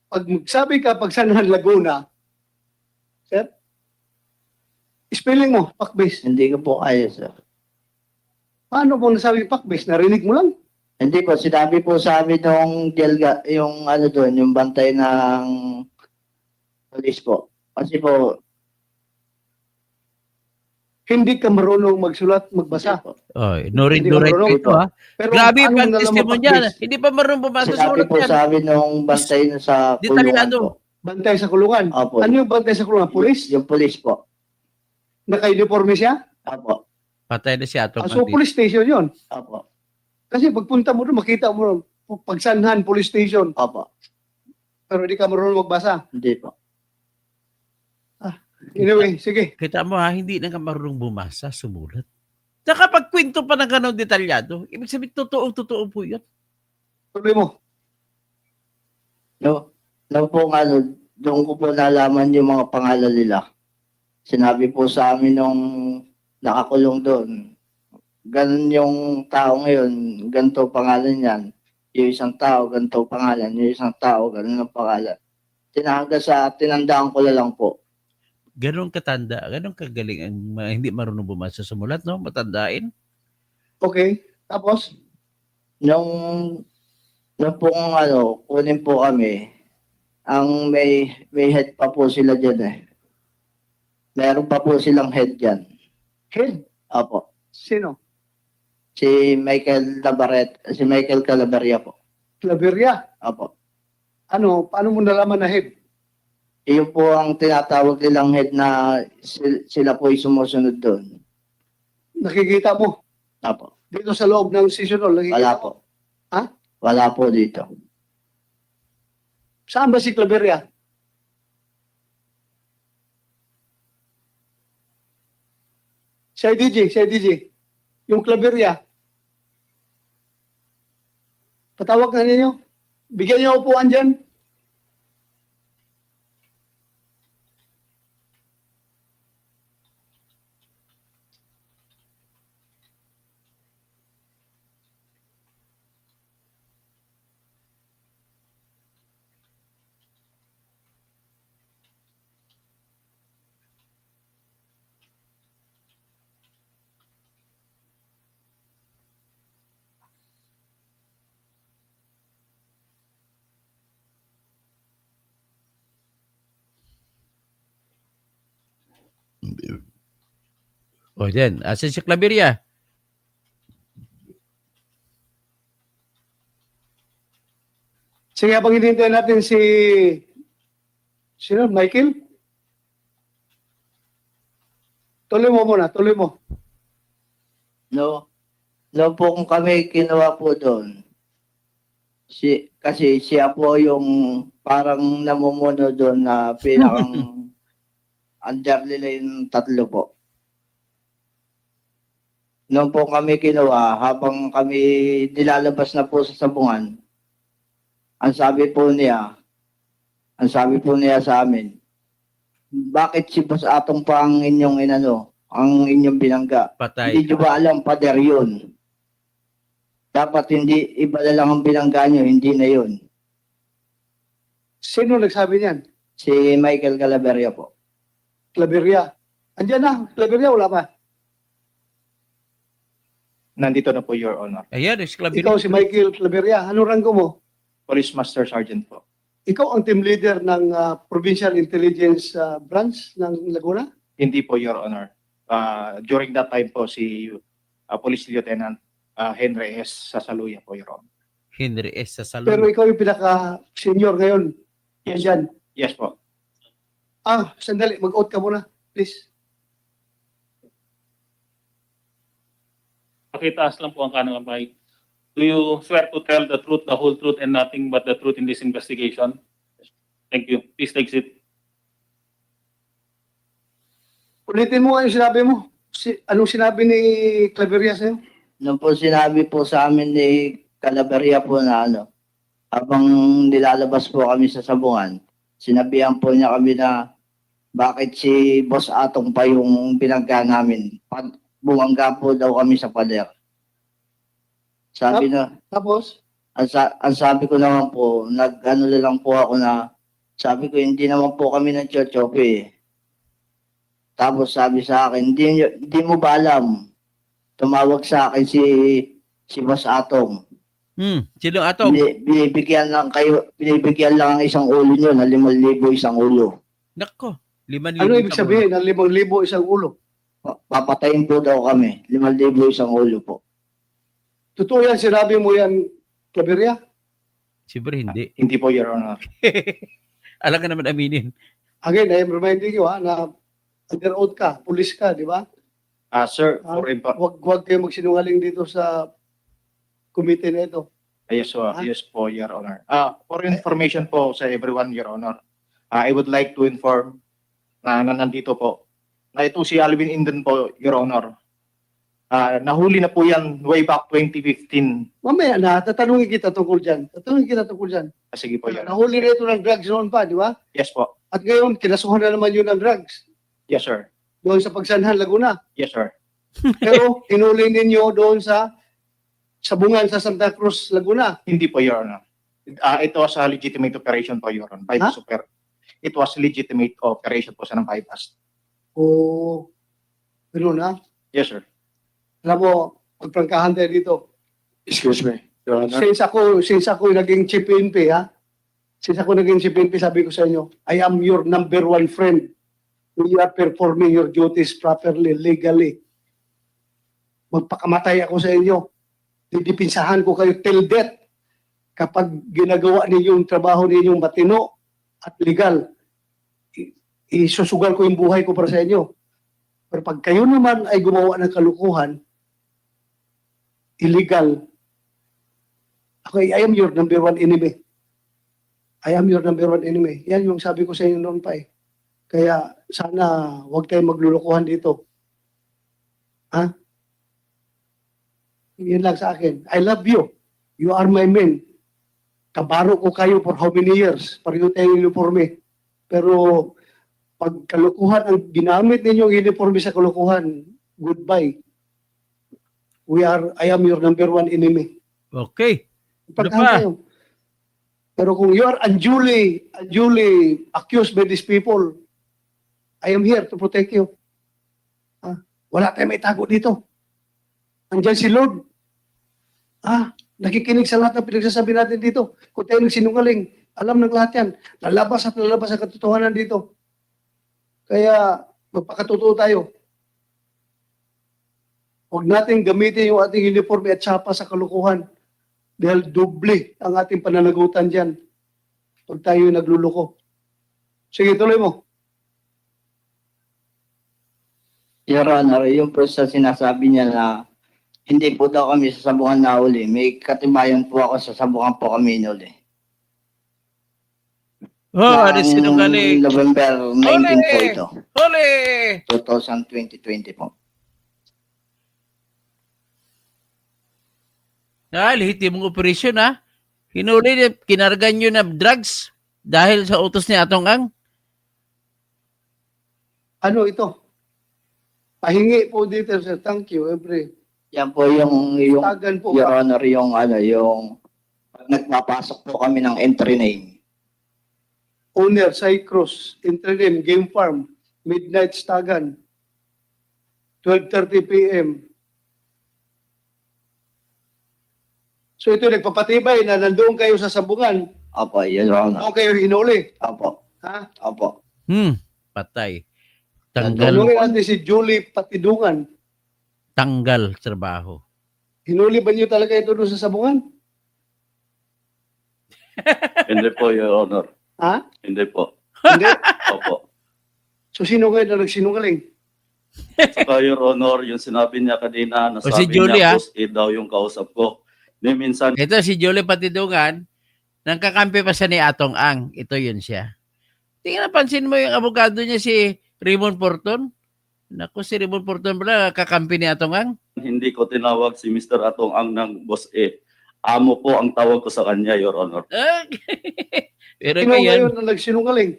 Pag sabi ka Pagsanhan, Laguna, sir, spelling mo, Pac-base. Hindi ko po kaya, sir. Paano mo nasabi Pac-base? Narinig mo lang? Hindi po, sinabi po sa amin yung yung bantay ng police po. Kasi po, Hindi ka marunong magsulat, magbasa. hindi po. Oh, no read, Hindi no ka write marunong. ito ha. Pero Grabe paano yung mo nalaman testimony Pac-base? Hindi pa marunong bumasa sa Sinabi ulat po yan. sa amin nung bantay na sa kulungan Detalyado. po. Bantay sa kulungan. Opo. Ano yung bantay sa kulungan? Police? Yung police po. Naka-uniforme siya? Opo. Patay na si Atong So, Bandit. police station yun. Opo. Kasi pagpunta mo doon, makita mo doon, Pagsanhan, police station. Opo. Pero hindi ka marunong magbasa. Hindi po. Anyway, sige. Kita mo hindi na ka marunong bumasa, sumulat. Saka pag kwento pa ng ganun detalyado, ibig sabihin, totoo po yun. Tuloy mo. No, doon ko po nalaman yung mga pangalan nila. Sinabi po sa amin nung nakakulong doon, ganun yung tao ngayon, ganito pangalan yan. Yung isang tao, ganito pangalan. Yung isang tao, ganun ang pangalan. Tinandaan ko na lang po. Ganon katanda, ganon kagaling ang mga hindi marunong bumasa, sumulat, no? Matandain. Okay. Tapos, Nung pong kunin po kami, ang may head pa po sila dyan eh. Meron pa po silang head dyan. head. Opo. Sino? Si Michael Calabaria po. Claveria. Opo. Paano mo nalaman na head? Iyon po ang tinatawag nilang head na sila po ay sumusunod doon. Nakikita mo? Opo. Dito sa loob ng seasonal. Nakikita Wala mo? po. Ha? Wala po dito. Saan ba si Claveria? Si IDG. Yung Claveria. Patawag na ninyo. Bigyan niyo upuan dyan. O yan, asan si Claveria? Sige, habang hinihintay natin si sino? Michael? Tuloy mo muna, tuloy mo. No, no po kung kami kinuha po doon. Kasi siya po yung parang namumuno doon na pinakang under nila yung tatlo po. Noon po kami kinuha, habang kami nilalabas na po sa sabungan, ang sabi po niya sa amin, bakit si Boss Atong pa ang inyong ang inyong binangga? Patay. Hindi nyo ba alam, pader yun? Dapat hindi, iba na lang ang binangga nyo, hindi na yun. Sino nagsabi niyan? Si Michael Calaveria po. Claveria. Andiyan na, Claveria, wala pa. Nandito na po, Your Honor. Ayan, si Claveria. Ikaw si Michael Claveria. Anong ranggo mo? Police Master Sergeant po. Ikaw ang team leader ng Provincial Intelligence Branch ng Laguna? Hindi po, Your Honor. During that time po, si Police Lieutenant Henry S. Sasaluya po, Your Honor. Henry S. Sasaluya. Pero ikaw yung pinaka-senior ngayon. Yes. Yan. Yes po. Sandali. Mag-out ka muna. Please. Pakitaas lang po ang kanang mic. Do you swear to tell the truth, the whole truth, and nothing but the truth in this investigation? Thank you. Please take seat. Ulitin mo nga yung sinabi mo. Anong sinabi ni Claveria sa'yo? Nung po sinabi po sa amin ni Calaveria po na habang nilalabas po kami sa sabungan, sinabihan po niya kami na bakit si Boss Atong pa yung pinagka namin. Bumangga po daw kami sa pader. Sabi na, Tapos? ang sabi ko naman po, nag-ano lang po ako na, sabi ko hindi naman po kami ng chochope eh. Tapos sabi sa akin, hindi mo ba alam? Tumawag sa akin si Boss Atong. Sino Atong? Binibigyan lang ang isang ulo nyo na 5,000 isang ulo. Nako, 5,000. Ano ibig sabihin ng 5,000 isang ulo? Papatayin po daw kami, 5,000 isang ulo po. Totoo yan, sinabi mo yan, Claveria? Siyempre hindi. Hindi po, Your Honor. Alam ka naman aminin. Again, I am reminding you na under oath ka, pulis ka, di ba? Sir, for Huwag kayo magsinungaling dito sa committee na ito. yes po, Your Honor. For information po sa everyone, Your Honor, I would like to inform na nandito po na ito si Alvin Inden po, Your Honor. Nahuli na po yan way back 2015. Mamaya na, tatanungin kita tungkol dyan. Sige po, Your Honor. Nahuli na ito ng drugs noon pa, di ba? Yes po. At ngayon, kinasuhan na naman yun ng drugs. Yes, sir. Doon sa Pagsanhan, Laguna. Yes, sir. Pero hinuli ninyo doon sa Sabungan sa Santa Cruz, Laguna. Hindi po, Your Honor. It was a legitimate operation po, Your Honor. It was legitimate operation po sa ng bypass. O, pero na. Yes, sir. Alam mo, magprangkahan tayo dito. Excuse me, Your Honor. Since ako naging Chief PNP, sabi ko sa inyo, I am your number one friend. You are performing your duties properly, legally. Magpakamatay ako sa inyo. Didipinsahan ko kayo till death. Kapag ginagawa ninyo yung trabaho ninyong matino at legal, isusugal ko yung buhay ko para sa inyo. Pero pag kayo naman ay gumawa ng kalukuhan, illegal, okay, I am your number one enemy. I am your number one enemy. Yan yung sabi ko sa inyo noon pa eh. Kaya sana huwag tayong maglulukuhan dito. Ha? Yan lang sa akin. I love you. You are my man. kabaro ko kayo for how many years? Pareho tayong uniforme. Pero pag kalukuhan ang ginamit ninyong uniforme sa kalukuhan, goodbye. I am your number one enemy. Okay. Ano Pagkahan pa? kayo. Pero kung you are unduly accused by these people, I am here to protect you. Wala tayong may tago dito. Andyan si Lord. Nakikinig sa lahat ng pinagsasabi natin dito. Kung tayo nagsinungaling, alam ng lahat yan. Lalabas at lalabas ang katotohanan dito. Kaya magpakatotoo tayo. Huwag natin gamitin yung ating uniforme at tsapa sa kalukuhan. Dahil doble ang ating pananagutan dyan pag tayo nagluloko. Sige, tuloy mo. Your Honor, yung po sa sinasabi niya na hindi po daw kami sa sabungan na uli. May katibayan po ako sa sabungan po kami inuli. Oh, ano sinungaling? November 19 po ito. Huli! 2020 po. Lihiti mong operasyon, ha? Hinuli, kinargan nyo na drugs dahil sa utos ni Atong Ang. Ano ito? Pahingi po dito, sir. Thank you. Yan po yung Tagan po. Your Honor, yung pag nagpapasok po kami ng entry name. Owner, Cycross, Intername, Game Farm, Midnight Stagan, 12:30 p.m. So ito nagpapatibay na nandoon kayo sa sabungan, Opo, Your Honor. doon kayo hinuli. Opo. Ha? Opo. Patay. Tanggal Tanungin natin si Julie Patidungan. trabaho. Hinuli ba niyo talaga ito doon sa sabungan? Hindi po, Your Honor. Ha? Hindi po. Hindi. Opo. So sino kayo na nagsinungaling? Saka, Your Honor, yung sinabi niya kanina, O, si nasabi Julie, niya, ah. boss, daw yung kausap ko. Di minsan, Ito si Julie Patidungan, nang kakampi pa siya ni Atong Ang. Ito yun siya. Tingnan, pansin mo yung abogado niya si Raymond Porton. Naku, si Raymond Porton pala, kakampi ni Atong Ang. hindi ko tinawag si Mr. Atong Ang ng boss E. Amo po ang tawag ko sa kanya, Your Honor. Pero Sino ngayon, ngayon na nagsinungaling?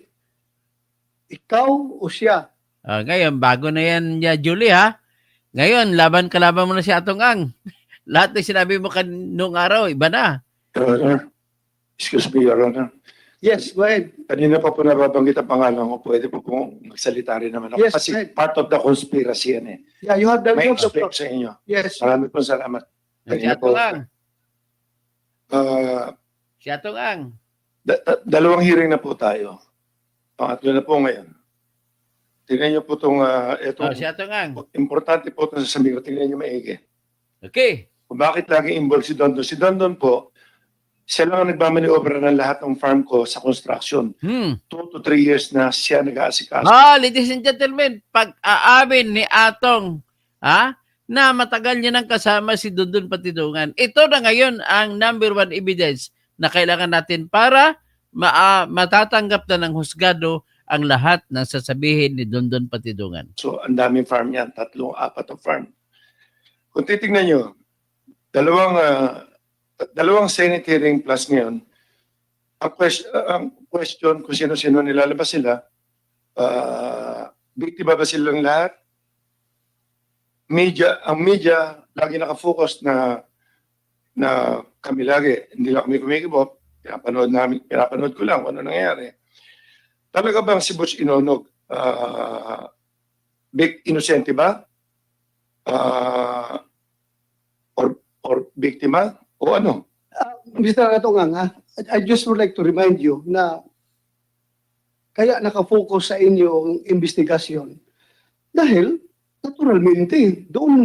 Ikaw o siya? ngayon, bago na yan niya, Julie, ha? Ngayon, kalaban mo na si Atong Ang. Lahat ng sinabi mo noong araw, iba na. Your Honor, excuse me, Your Honor. Yes, go ahead. Kanina pa po nababanggit ang pangalan ko. Pwede po pong magsalita rin naman ako. Yes, Kasi right. part of the conspiracy yan eh. Yeah, you have the May right of respect sa inyo. Yes. Marami po salamat. Si Kanina po. Atong Ang. Ah, Si Atong Ang. dalawang hearing na po tayo. Pangatlo na po ngayon. Tingnan niyo po itong, Si Atong Ang. importante po itong sasabihin ko. Tingnan niyo maigi. Okay. Kung bakit lagi involved si Dondon. Si Dondon po, siya lang ang nagmamaniobra ng lahat ng farm ko sa construction. 2 to 3 years na siya nag-aasikaso. Ladies and gentlemen, pag-aamin ni Atong, na matagal niya nang kasama si Dondon Patidungan. Ito na ngayon ang number one evidence na kailangan natin para matatanggap na ng husgado ang lahat ng sasabihin ni Dondon Patidungan. So, ang daming farm yan. 3, 4 na farm. Kung titignan nyo, dalawang Senate hearing plus ngayon, ang question kung sino-sino nilalabas sila, biktima ba silang lahat? Ang media, lagi nakafocus na kami lagi, hindi lang kami kumikibot, pinapanood ko lang kung ano nangyayari. Talaga bang si Butch Inonog, innocent ba? Or biktima? O ano? Mr. Atongang, I just would like to remind you na kaya nakafocus sa inyong investigasyon dahil naturalmente doon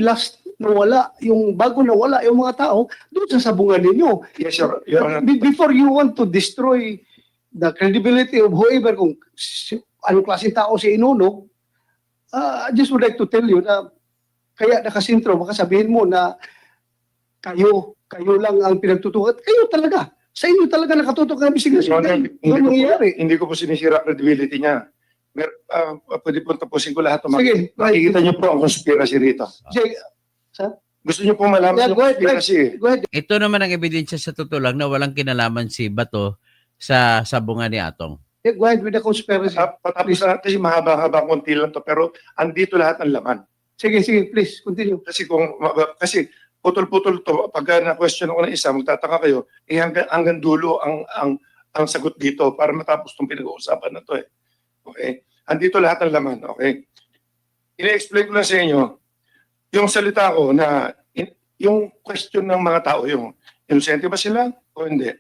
bago nawala yung mga tao doon sa sabungan ninyo. Yes, Your Honor. Before you want to destroy the credibility of whoever, kung anong klaseng tao si Inunog, I just would like to tell you na kaya nakasintro, baka sabihin mo na kayo lang ang pinagtutukan. Kayo talaga. Sa inyo talaga nakatutok ang investigasyon. Hindi ko po sinisira credibility niya. Pwede po tapusin ko lahat. Sige. Makikita niyo po ang conspiracy rito. Sige. Gusto niyo pong malaman Yeah, yung go ahead, conspiracy. Go ahead. Ito naman ang ebidensya sa totoo lang na walang kinalaman si Bato sa sabungan ni Atong. Yeah, go ahead with the conspiracy. Patapos na kasi mahaba-haba konti lang to pero andito lahat ng laman. Sige, please, continue. Kasi putol-putol to pagka na-question ako ng isa magtataka kayo hanggang dulo ang sagot dito para matapos tong pinag-uusapan na to Okay? Andito lahat ng laman, okay? Ine-explain ko lang sa inyo yung salita ko na yung question ng mga tao yung inosente ba sila o hindi.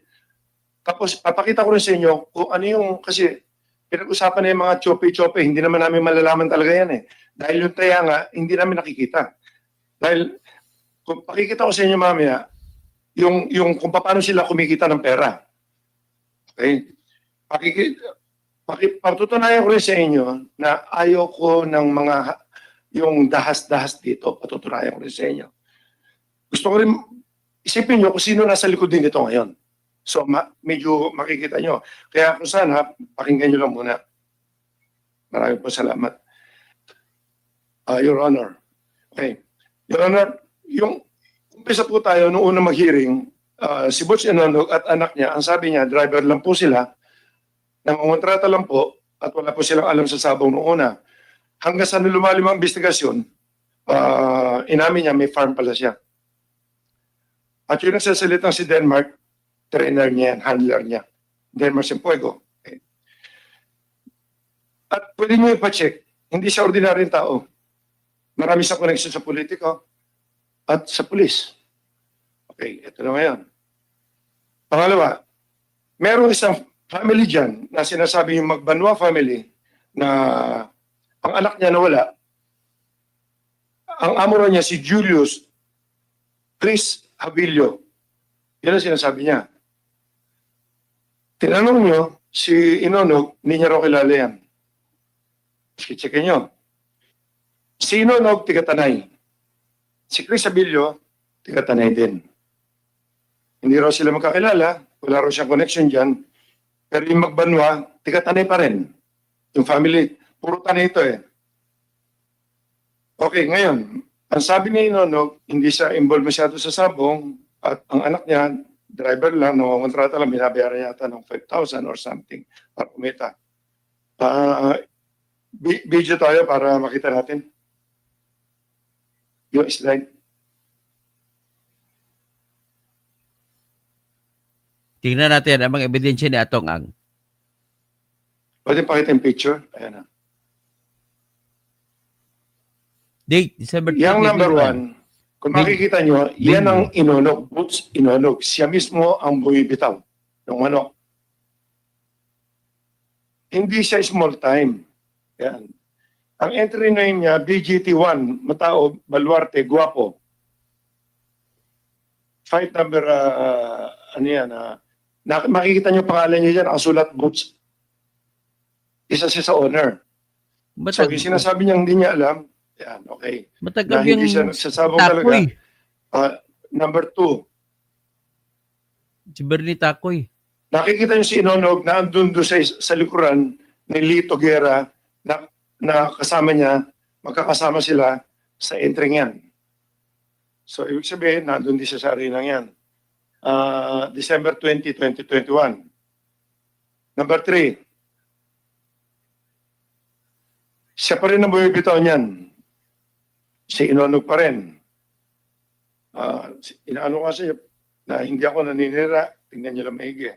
Tapos papakita ko rin sa inyo kung ano yung kasi pinag-usapan na yung mga chope-chope, hindi naman namin malalaman talaga yan Dahil yung taya nga, hindi namin nakikita. Dahil kung pakikita ko sa inyo mamaya, yung kung paano sila kumikita ng pera. Okay? Patutunayan ko rin sa inyo na ayaw ko ng mga yung dahas-dahas dito, patutunayan ko rin sa inyo. Gusto ko rin isipin nyo kung sino nasa likod din ito ngayon. So medyo makikita nyo. Kaya kung sana, pakinggan nyo lang muna. Maraming po salamat. Your Honor. Okay. Your Honor, yung umpisa po tayo nung unang mag-hearing, si Butch Inonog at anak niya, ang sabi niya, driver lang po sila, nangungontrata lang po, at wala po silang alam sa sabong noong una. Hanggang sa lumalim ang investigasyon, inamin niya may farm pala siya. At yung nagsasalitang si Denmark, trainer niya yan, handler niya. Denmark Simpuego. Okay. At pwede niyo ipacheck, hindi siya ordinaryong tao. Marami siyang connection sa politiko at sa pulis. Okay, ito na ngayon. Pangalawa, merong isang family dyan na sinasabi yung Magbanwa family na ang anak niya nawala. Ang amo niya si Julius Chris Habilio. Yan ang sinasabi niya. Tinanong nyo, si Inonog, hindi niya raw kilala yan. Checkin nyo. Si Inonog, tiga-Tanay. Si Chris Habilio, tiga-Tanay din. Hindi raw sila magkakilala, wala raw siyang connection dyan. Pero yung Magbanwa, tiga-Tanay pa rin. Yung family, puro Tanay ito Okay, ngayon, ang sabi ni Inonog, hindi siya involved masyado sa sabong at ang anak niya, driver lang, nangungontrata lang, binabayaran yata ng 5,000 or something para kumita. Video tayo para makita natin. Yung slide. Tingnan natin ang mga ebidensya ni Atong Ang. Pwede pakita yung picture? Ayan na. Date, December 2021. Yang number 1, kung makikita nyo, yan ang Inonog, Butch Inonog. Siya mismo ang bumibitaw ng manok. Hindi siya small time. Yan. Ang entry name niya, BGT1, Matao, Baluarte, Guapo. Fight number, ano yan, makikita nyo pangalan niya dyan, ang sulat Butch. Isa siya sa owner. So, yung sinasabi niya hindi niya alam, yan, okay. Matagal na hindi yung siya nagsasabong talaga. Takoy. Number 2. Si Bernie Takoy. Nakikita niyo si Inonog na andun doon sa likuran ni Lito Guerra na kasama niya, magkakasama sila sa entry yan. So, ibig sabihin, nandun din siya sa arena yan. December 20, 2021. Number 3. Siya pa rin ang bumibitaw niyan. Si Inonog pa rin. Inaano kasi na hindi ako naninira, tingnan niyo lang maigi.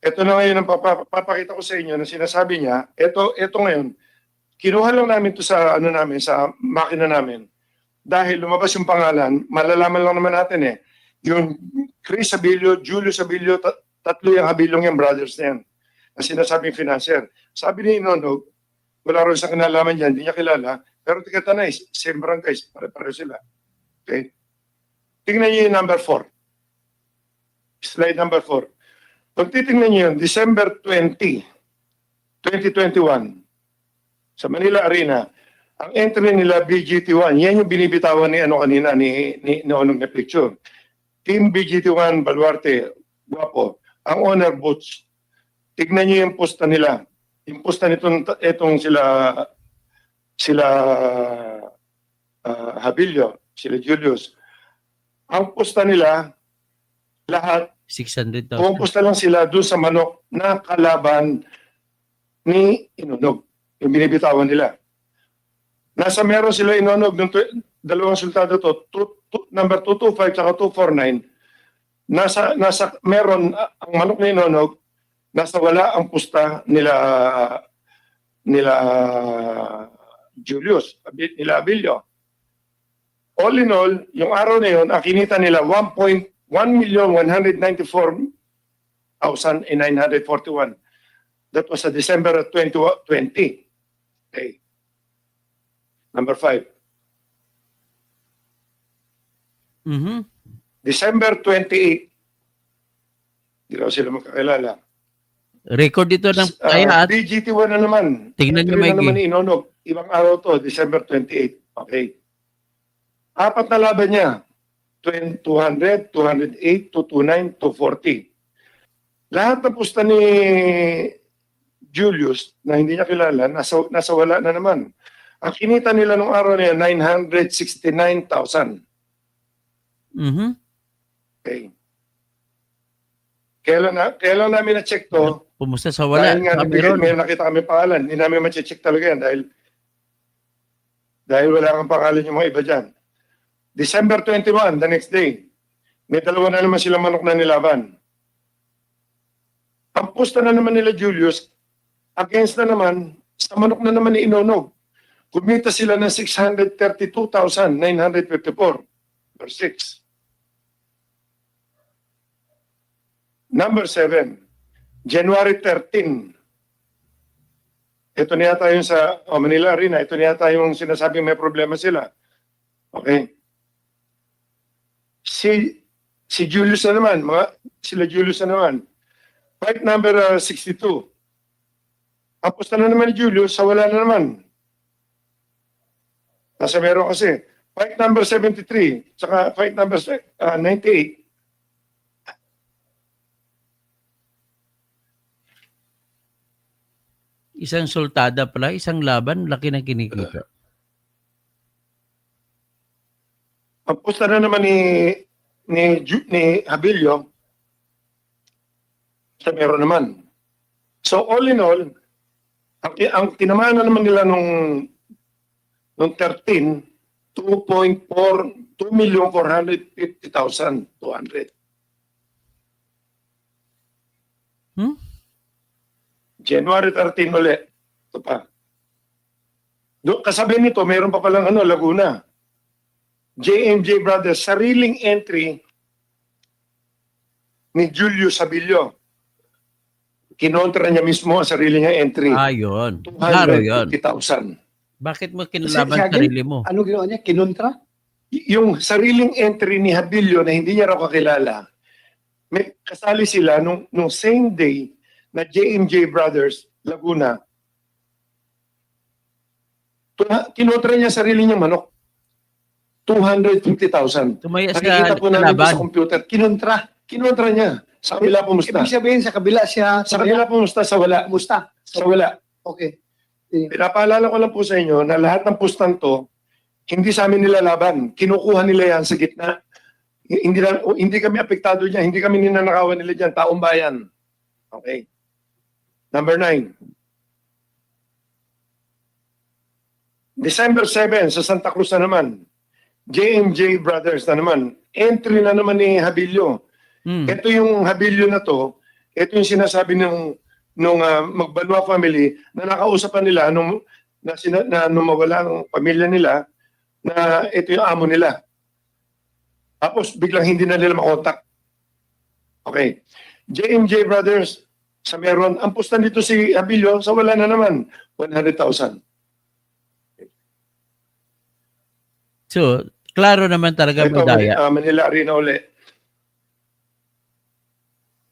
Ito na ngayon ang papakita ko sa inyo na sinasabi niya, ito ngayon, kinuha lang namin to sa sa makina namin. Dahil lumabas yung pangalan, malalaman lang naman natin yung Chris Habilio, Julius Habilio, tatlo yung Habiliong yung brothers na yan. Na sinasabing financier. Sabi ni Inonog, wala rin sa kinalaman dyan, hindi niya kilala, pero tiga-Tanay, same barangay, pare-pare sila. Okay? Tingnan niyo yung number 4. Slide number 4. Pag titingnan niyo yun, December 20, 2021, sa Manila Arena, ang entry nila BGT1, yan yung binibitawan ni kanina, ni Onong na picture. Team BGT1, Baluarte, Guapo, ang owner Butch. Tignan niyo yung posta nila. Yung posta itong sila Habilio, sila Julius. Ang pusta nila, lahat, 600,000. pumupusta lang sila doon sa manok na kalaban ni Inunog, yung binibitawan nila. Meron sila Inunog ng dalawang resultado to, number 225 at 249. Meron ang manok ni Inunog, wala ang pusta nila Julius, nila Abilio. All in all, yung araw na yun, ang kinita nila 1,194,941. That was sa December 2020. Okay. Number 5. Mhm. December 28. Hindi daw sila magkakilala. Record ito ng kaya at DGT1 na naman. tingnan nyo Entry na naman maigi. ni Inonog. Ibang araw to, December 28. Okay. 4 na laban niya. 200, 208, 229, 240. Lahat ng pusta ni Julius na hindi niya kilala, nasa wala na naman. Ang kinita nila nung araw niya, 969,000. Mhm. Okay. Kailan namin na-check to? Pumusta sa wala. Dahil nga, may nakita kami pangalan. Hindi namin ma-check talaga yan dahil wala kang pangalan yung mga iba dyan. December 21, the next day, may dalawa na naman silang manok na nilaban. Ang pusta na naman nila Julius, against na naman, sa manok na naman ni Inonog. Kumita sila ng 632,954 per 6. Number 7, January 13. Ito na yata yung sa Manila Arena. Ito na yata yung sinasabing may problema sila. Okay. Si Julius na naman, sila Julius na naman. Fight number 62. Ang pusta na naman ni Julius, sa wala na naman. Nasa meron kasi. Fight number 73, saka fight number 98. Isang sultada pala, isang laban, laki ng kinikita. Ang pusta na naman ni Habilio, sa meron naman. So all in all, ang tinamaan na naman nila nung 13, 2,450,200. January 13 ulit. Ito pa. Kasabi nito, mayroon pa palang Laguna. JMJ Brothers, sariling entry ni Julius Abilio. Kinontra niya mismo ang sarili niya entry. Yun. Klaro yun. 250,000. Bakit mo kinalaban sarili mo? Ano ginawa niya? Kinontra? Yung sariling entry ni Habilio na hindi niya raw kakilala, may kasali sila nung same day na JMJ Brothers, Laguna. Kinontra niya sarili niyang manok. 250,000. Tumaya Nakikita po namin laban. sa computer. Kinontra niya. Sa kabila pumusta. Ibig sabihin, sa kabila siya. Sa kabila pumusta, sa wala. Musta? Sa wala. Okay. Pinapaalala ko lang po sa inyo na lahat ng pustan to, hindi sa amin nilalaban. Kinukuha nila yan sa gitna. Hindi kami apektado niya. Hindi kami ninanakawan nila dyan. Taong bayan. Okay. Number 9. December 7 sa Santa Cruz na naman. JMJ Brothers na naman. Entry na naman ni Habilio. Ito yung Habilio na to. Ito yung sinasabi nung Magbanwa family na nakausapan nila nung mawala ang pamilya nila na ito yung amo nila. Tapos biglang hindi na nila makontak. Okay. JMJ Brothers sa meron. Ang pustan dito si Habilio sa wala na naman. 100,000. So, klaro naman talaga Ito, madaya. Manila Arena uli.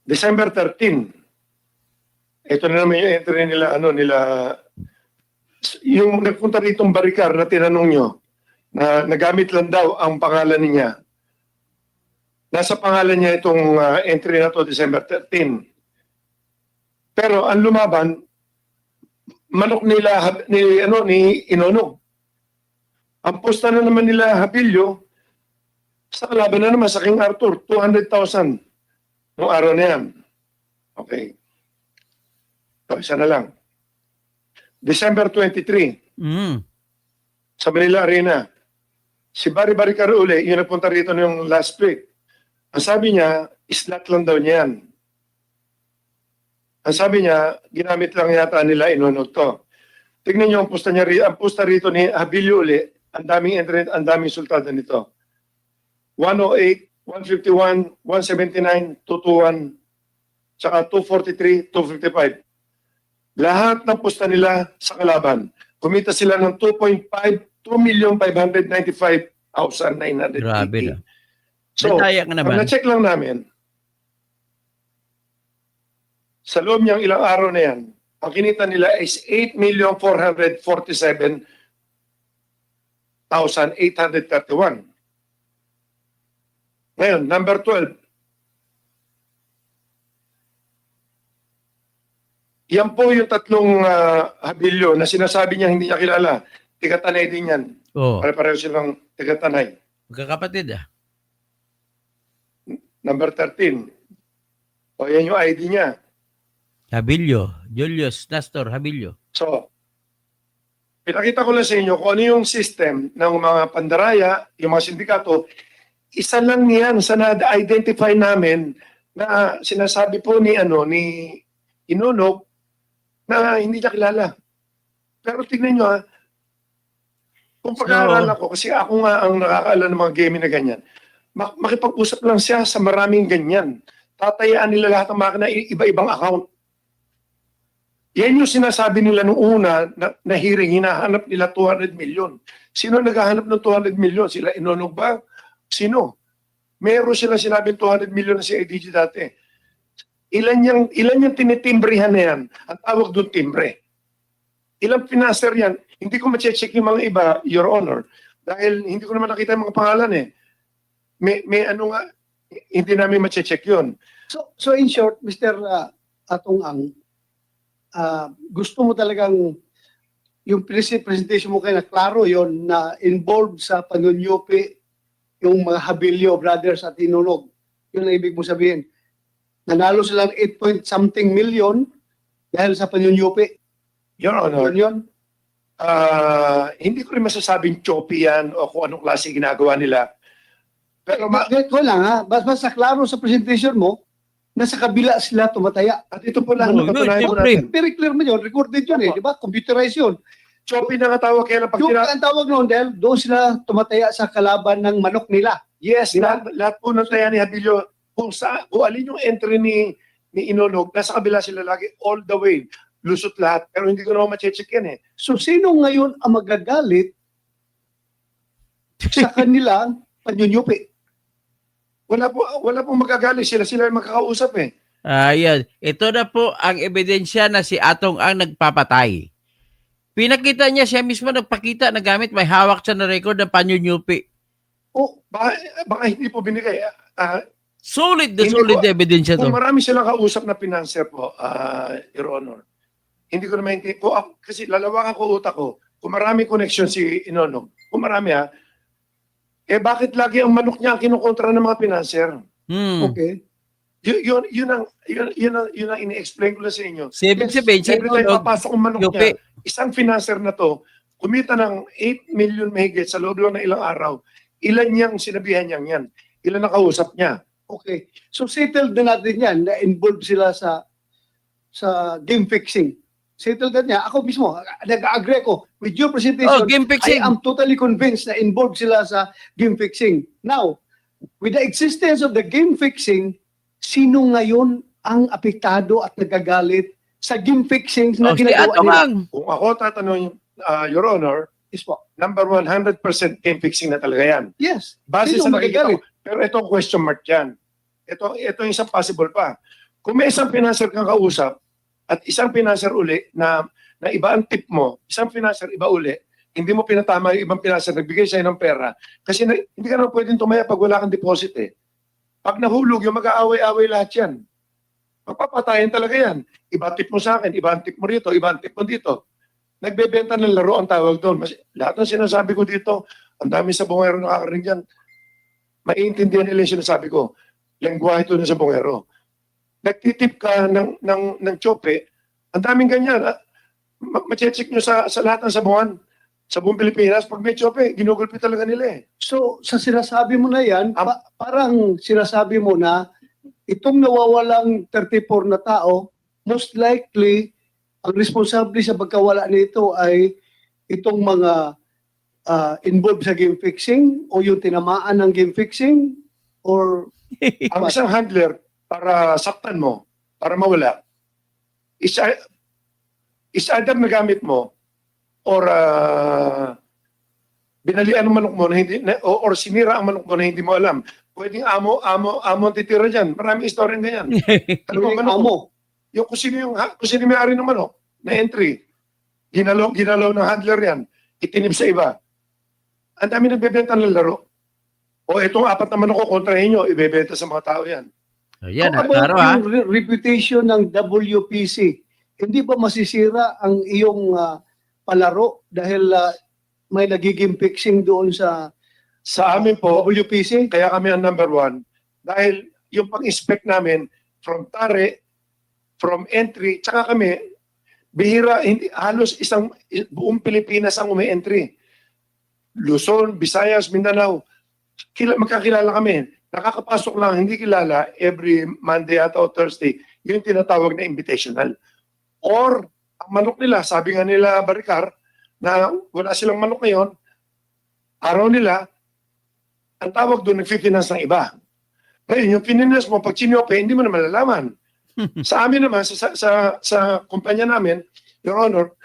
December 13. Ito na naman yung entry nila, yung nagpunta ritong Baricar na tinanong nyo, na nagamit lang daw ang pangalan niya. Nasa pangalan niya itong entry na to, December 13. Pero ang lumaban, manok nila, ni Inonog. Ang posta na naman nila Habilio, Sa kalaban na naman, sa King Arthur, 200,000 noong araw na yan. Okay. So, isa na lang. December 23, Mm. sa Manila Arena, si Bari Caroule, yun napunta rito yung last week. Ang sabi niya, slot lang daw niya yan. Ang sabi niya, ginamit lang yata nila, inunog to. Tignan niyo ang pusta niya, ang pusta rito ni Abilio uli, ang daming internet, ang daming sultado nito. 108, 151, 179, 221, saka 243, 255. Lahat ng pusta nila sa kalaban. Kumita sila ng 2,595,980. Grabe na. So, Nataya ka pag naman. na-check lang namin, sa loob niyang ilang araw na yan, ang kinita nila is 8,447,831. Ngayon, number 12. Yan po yung tatlong habilyo na sinasabi niya hindi niya kilala. Tigatanay din yan. Oh, Pare-pareho silang tigatanay. magkakapatid ah. Number 13. O yan yung ID niya. Habilio. Julius Nestor Habilio. So, pinakita ko lang sa inyo kung ano yung system ng mga pandaraya, yung mga sindikato. Isa lang yan sa na-identify namin na sinasabi po ni Inunog na hindi niya kilala. Pero tignan nyo kung pag-aaralan ko, kasi ako nga ang nakakaalam ng mga gaming na ganyan, makipag-usap lang siya sa maraming ganyan. Tatayaan nila lahat ng makina, iba-ibang account. Yan yung sinasabi nila nung una na hearing, hinahanap nila 200 million. Sino naghahanap ng 200 million? Sila Inunog ba? Sino? Meron sila sinabing 200 million na si IDG dati. Ilan yung tinitimbrihan na yan? Ang tawag doon timbre. Ilang financer yan? Hindi ko ma-check yung mga iba, Your Honor. Dahil hindi ko naman nakita yung mga pangalan eh. May ano nga, hindi namin ma-check yun. So in short, Mr. Atong Ang, gusto mo talagang yung presentation mo kayo na klaro yon na involved sa panunyupi yung mga Habilio brothers at Inunog. Yun ang ibig mo sabihin. Nanalo sila ng 8-point-something million dahil sa panunyupi. Your Honor, Yun. hindi ko rin masasabing choppy yan o kung anong klase ginagawa nila. Pero Ko lang basta klaro sa presentation mo, nasa kabila sila tumataya. at ito po lang, Oh, napatunayan po siyempre. natin. Very clear mo yun, recorded yun di ba? Computerized yun. Choppy na nga tawag kaya pag Yung ang tawag noon dahil doon sila tumataya sa kalaban ng manok nila. Yes, lahat po ng taya ni Habilio, kung alin yung entry ni Inunog, nasa kabila sila lagi all the way. Lusot lahat. Pero hindi ko naman ma-check yan eh. So sino ngayon ang magagalit sa kanilang panyunyupi? Wala pong magagaling sila yung makakausap eh. Ayan. Ito na po ang ebidensya na si Atong Ang nagpapatay. Pinakita niya siya mismo nagpakita na gamit may hawak siya na record ng panyunyupi. O, baka hindi po binigay. Solid na Hindi solid ko- na ebidensya to. Kung marami silang kausap na financer po, Your Honor, hindi ko naman hindi po, kasi lalawakan ko utak ko, kung marami connection si Inunog, kung marami bakit lagi ang manok niya ang kinukontra ng mga financer? Hmm. Okay. Yun ang ini-explain ko lang sa inyo. Si ibig sabihin, si Every time Inunog, papasok ang manok Yupi. niya, isang financer na to, kumita ng 8 million mahigit sa loob lang ng ilang araw, ilan niyang sinabihan niyang yan? Ilan ang kausap niya? Okay. So settled na natin yan na involved sila sa game fixing. Settled na niya. Ako mismo, nag-agree ko with your presentation. game fixing. I am totally convinced na involved sila sa game fixing. Now, with the existence of the game fixing, sino ngayon ang apektado at nagagalit sa game fixing na Si ginagawa Atong nila? Ang. Kung ako tatanungin, Your Honor, Yes po. number 100% game fixing na talaga yan. Yes. Base Sino sa nakikita magagalit? ko. Pero ito ang question mark yan. Ito yung isang possible pa. Kung may isang financer kang kausap at isang financer uli na iba ang tip mo, isang financer iba uli, hindi mo pinatama yung ibang financer, nagbigay sa'yo ng pera. Kasi hindi ka naman pwedeng tumaya pag wala kang deposit eh. Pag nahulog, yung mag-aaway-aaway lahat yan. Magpapatayin talaga yan. Iba tip mo sa akin, iba ang tip mo rito, iba ang tip mo dito. Nagbebenta ng laro ang tawag doon. Lahat ng sinasabi ko dito, ang dami sa bungero nakakarinig yan. maiintindihan nila yung sinasabi ko. Lengguwahe ito na sa bungero. Nagtitip ka ng tsope, ang daming ganyan. Machecheck nyo sa lahat ng sabungan. Sa buong Pilipinas, pag may tsope, ginugulpi talaga nila eh. So, sa sinasabi mo na yan, parang sinasabi mo na itong nawawalang 34 na tao, most likely, ang responsable sa pagkawala nito ay itong mga involved sa game fixing o yung tinamaan ng game fixing or Ang isang handler, para saktan mo, para mawala, is either nagamit mo or binalian ang manok mo na hindi or sinira ang manok mo na hindi mo alam. Pwedeng amo ang titira diyan. Maraming istorya ganyan. Ano ba manok mo? Yung kung sino may-ari ng manok na entry. Ginalaw ng handler yan. Itinip sa iba. Ang dami nagbebenta ng laro. O itong 4 na manok ko kontrahin nyo, ibebenta sa mga tao yan. Ayan, How about klaro ha. yung reputation ng WPC? Hindi ba masisira ang iyong palaro dahil may nagiging fixing doon sa amin po, WPC? kaya kami ang number 1 dahil yung pag-inspect namin from tare, from entry, tsaka kami, bihira, hindi, halos buong Pilipinas ang umi-entry. Luzon, Visayas, Mindanao, magkakilala kami. Nakakapasok lang, hindi kilala, every Monday at o Thursday. Yun yung tinatawag na invitational. Or, ang manok nila, sabi nga nila Baricar, na wala silang manok ngayon, araw nila, ang tawag doon, nag-finance ng iba. Ngayon, yung finance mo, pag sinyope, hindi mo na malalaman. Sa amin naman, sa kumpanya namin, Your Honor,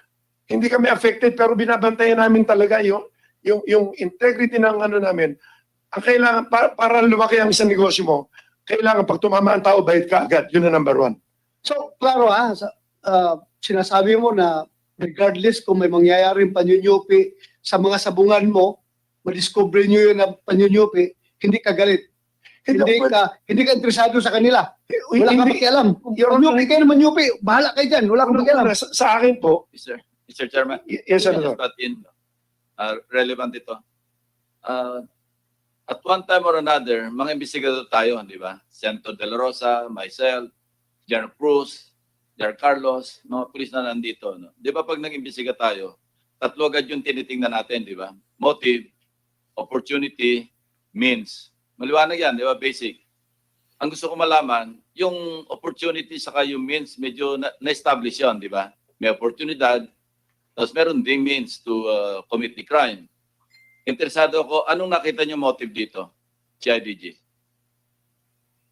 hindi kami affected, pero binabantayan namin talaga yung integrity ng ano namin. Ang kailangan, para lumaki ang isang negosyo mo, kailangan pag tumama ang tao, bayad ka agad. Yun ang number 1. So, klaro sinasabi mo na regardless kung may mangyayaring panyunyupi sa mga sabungan mo, madiscover nyo yun na panyunyupi, hindi ka galit. Hindi ka interesado sa kanila. Wala ka makialam. Kung nyupi kayo naman nyupi, bahala kayo dyan. Wala ka makialam. Sa akin po, Mr. Chairman, yes, Senator. Relevant ito. At one time or another, mga investigador tayo, di ba? Senator De La Rosa, myself, General Cruz, General Carlos, mga pulis na nandito. No? Di ba pag nag-imbestiga tayo, 3 agad yung tinitingnan natin, di ba? Motive, opportunity, means. Maliwanag yan, di ba? Basic. Ang gusto ko malaman, yung opportunity saka yung means, medyo na-establish yun, di ba? May oportunidad, tapos meron ding means to commit the crime. Interesado ako, anong nakita niyo motive dito, CIDG?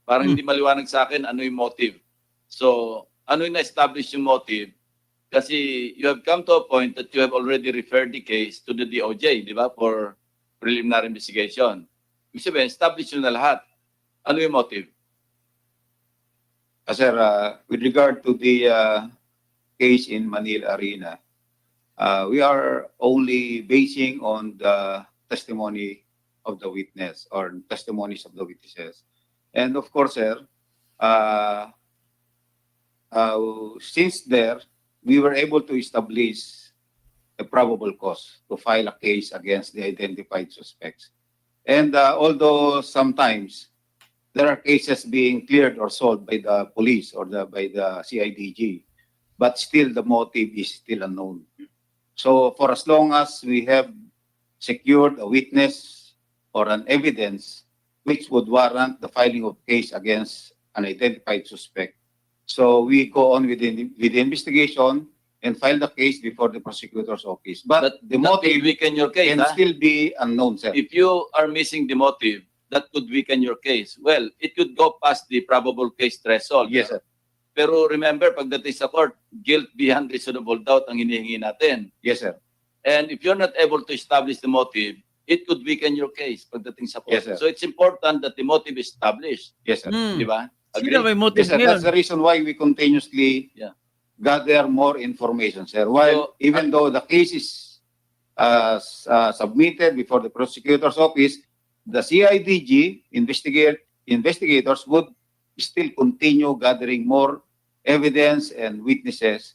Parang hindi maliwanag sa akin ano yung motive. So, ano yung na-establish yung motive? Kasi you have come to a point that you have already referred the case to the DOJ, di ba, for preliminary investigation. Ibig sabihin, establish nyo na lahat. Ano yung motive? Sir, with regard to the case in Manila Arena, we are only basing on the testimony of the witness or testimonies of the witnesses. And of course, sir, since there, we were able to establish a probable cause to file a case against the identified suspects. And although sometimes there are cases being cleared or solved by the police or by the CIDG, but still the motive is still unknown. So for as long as we have secured a witness or an evidence which would warrant the filing of case against an identified suspect, so we go on with the investigation and file the case before the prosecutor's office. But the motive weaken your case, can still be unknown, sir. If you are missing the motive, that could weaken your case. Well, it could go past the probable case threshold. Yes, sir. Pero remember, pagdating sa court, guilt beyond reasonable doubt ang hinihingi natin. Yes, sir. And if you're not able to establish the motive, it could weaken your case pagdating sa court. Yes, sir. So it's important that the motive is established. Yes, sir. Di ba? Sino may motive Yes, sir. ngayon? That's the reason why we continuously gather more information, sir. While even though the case is submitted before the prosecutor's office, the CIDG investigators would still continue gathering more evidence and witnesses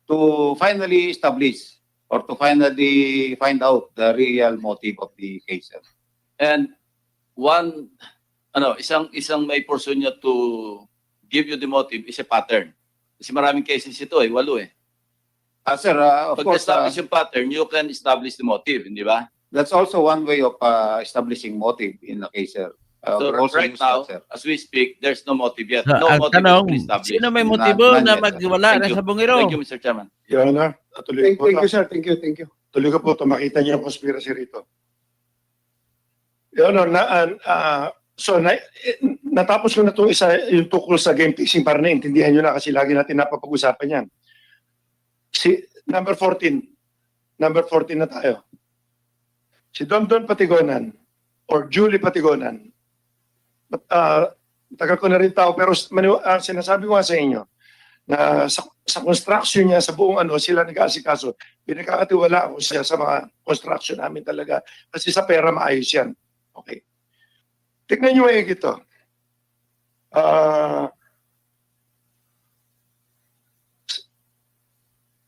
to finally establish or to finally find out the real motive of the case, sir. And isang may person niya to give you the motive is a pattern. Kasi maraming cases ito 8 eh. Sir, of Pag course, establish yung pattern, you can establish the motive, hindi ba? that's also one way of establishing motive in a case, sir. So We also right use now, that, sir. as we speak, there's no motive yet. So, No ang motive tanong, has been established. sino may motibo None na yet, sir. magwala Thank na you. sa bungiro? Thank you, Mr. Chairman. Your Honor, tuloy Thank, po thank ito. you, sir. Thank you, thank you. Tuloy ko po ito. Makita niyo yung conspiracy rito. Your Honor, natapos ko na ito yung tukol sa game fixing para naintindihan nyo na kasi lagi natin napapag-usapan yan. Number 14 na tayo. Si Don Patigonan or Julie Patigonan. Tagal ko na rin tao pero sinasabi ko nga sa inyo na sa construction niya sa buong sila nag-aasikaso. Pinagkakatiwala ako siya sa mga construction namin talaga kasi sa pera maayos yan. Okay. Tignan nyo ito.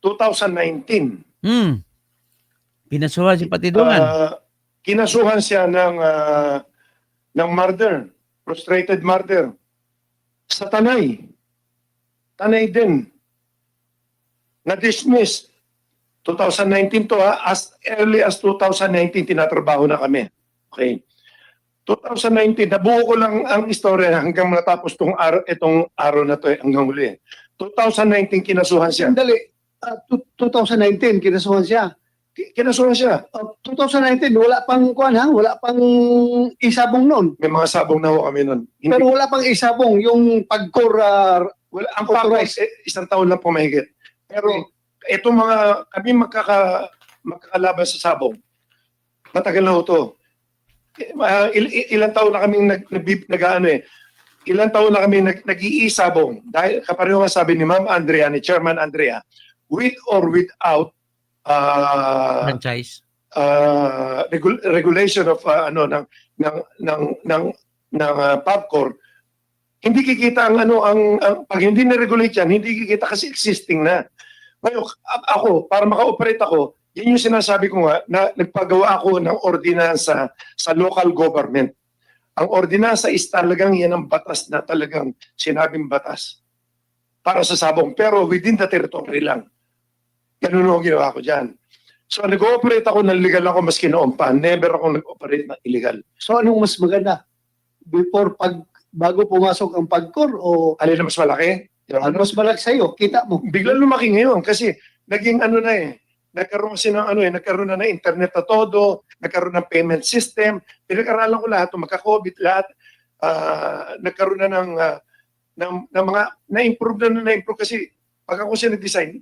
2019. Pinasuhan si Patidungan. Kinasuhan siya ng murder, frustrated murder. Sa Tanay. Tanay din. Na-dismiss. 2019 to as early as 2019 tinatrabaho na kami. Okay. 2019, nabuo ko lang ang istorya hanggang natapos itong araw na to hanggang huli. 2019 kinasuhan siya. Sandali, 2019, kinasuhan siya. Kinasuhan siya. 2019, wala pang wala pang isabong noon. May mga sabong na ho kami nun. Pero wala pang isabong, yung pagkor, Ang pagkor, isang taon lang po mahigit. Pero itong kami magkakalaban sa sabong. Matagal na ho to. Ilang taon na kaming ilang taon na kami nag-iisabong. Dahil kapareho nga sabi ni Ma'am Andrea, ni Chairman Andrea, with or without Franchise. regulation of ng PubCor, hindi kikita ang pag hindi na-regulate yan, hindi kikita kasi existing na. Ngayon, ako, para maka-operate ako, yan yung sinasabi ko nga na nagpagawa ako ng ordinansa sa local government. Ang ordinansa is talagang yan ang batas na talagang sinabing batas para sa sabong. Pero within the territory lang. Ganun ang ginawa ko dyan. So nag-ooperate ako ng legal ako maski noon pa. Never ako nag-operate ng illegal. So anong mas maganda? Bago pumasok ang pagkor o Alin na mas malaki? ano mas malaki sa'yo? Kita mo. Biglang lumaki ngayon kasi naging nagkaroon kasi ng nagkaroon na ng internet na todo, nagkaroon ng payment system, pinag-aralan ko lahat, magka-COVID lahat, nagkaroon na ng mga na-improve kasi pag ako siya nag-design,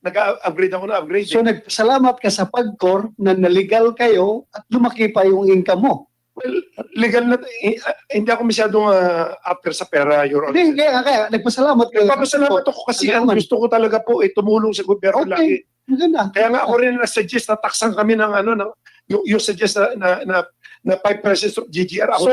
nag-upgrade ako na upgrade. So nagpasalamat ka sa pagkor na nalegal kayo at lumaki pa yung income mo. Well, legal na, hindi ako masyadong after sa pera, Your Honor. Hindi, kaya nagpasalamat kayo. Nagpapasalamat ako kasi ang gusto ko talaga po ay tumulong sa gobyerno lagi. Maganda. Kaya nga ako rin nag-suggest na taksan kami ng yung suggest na 5% of GGR. So,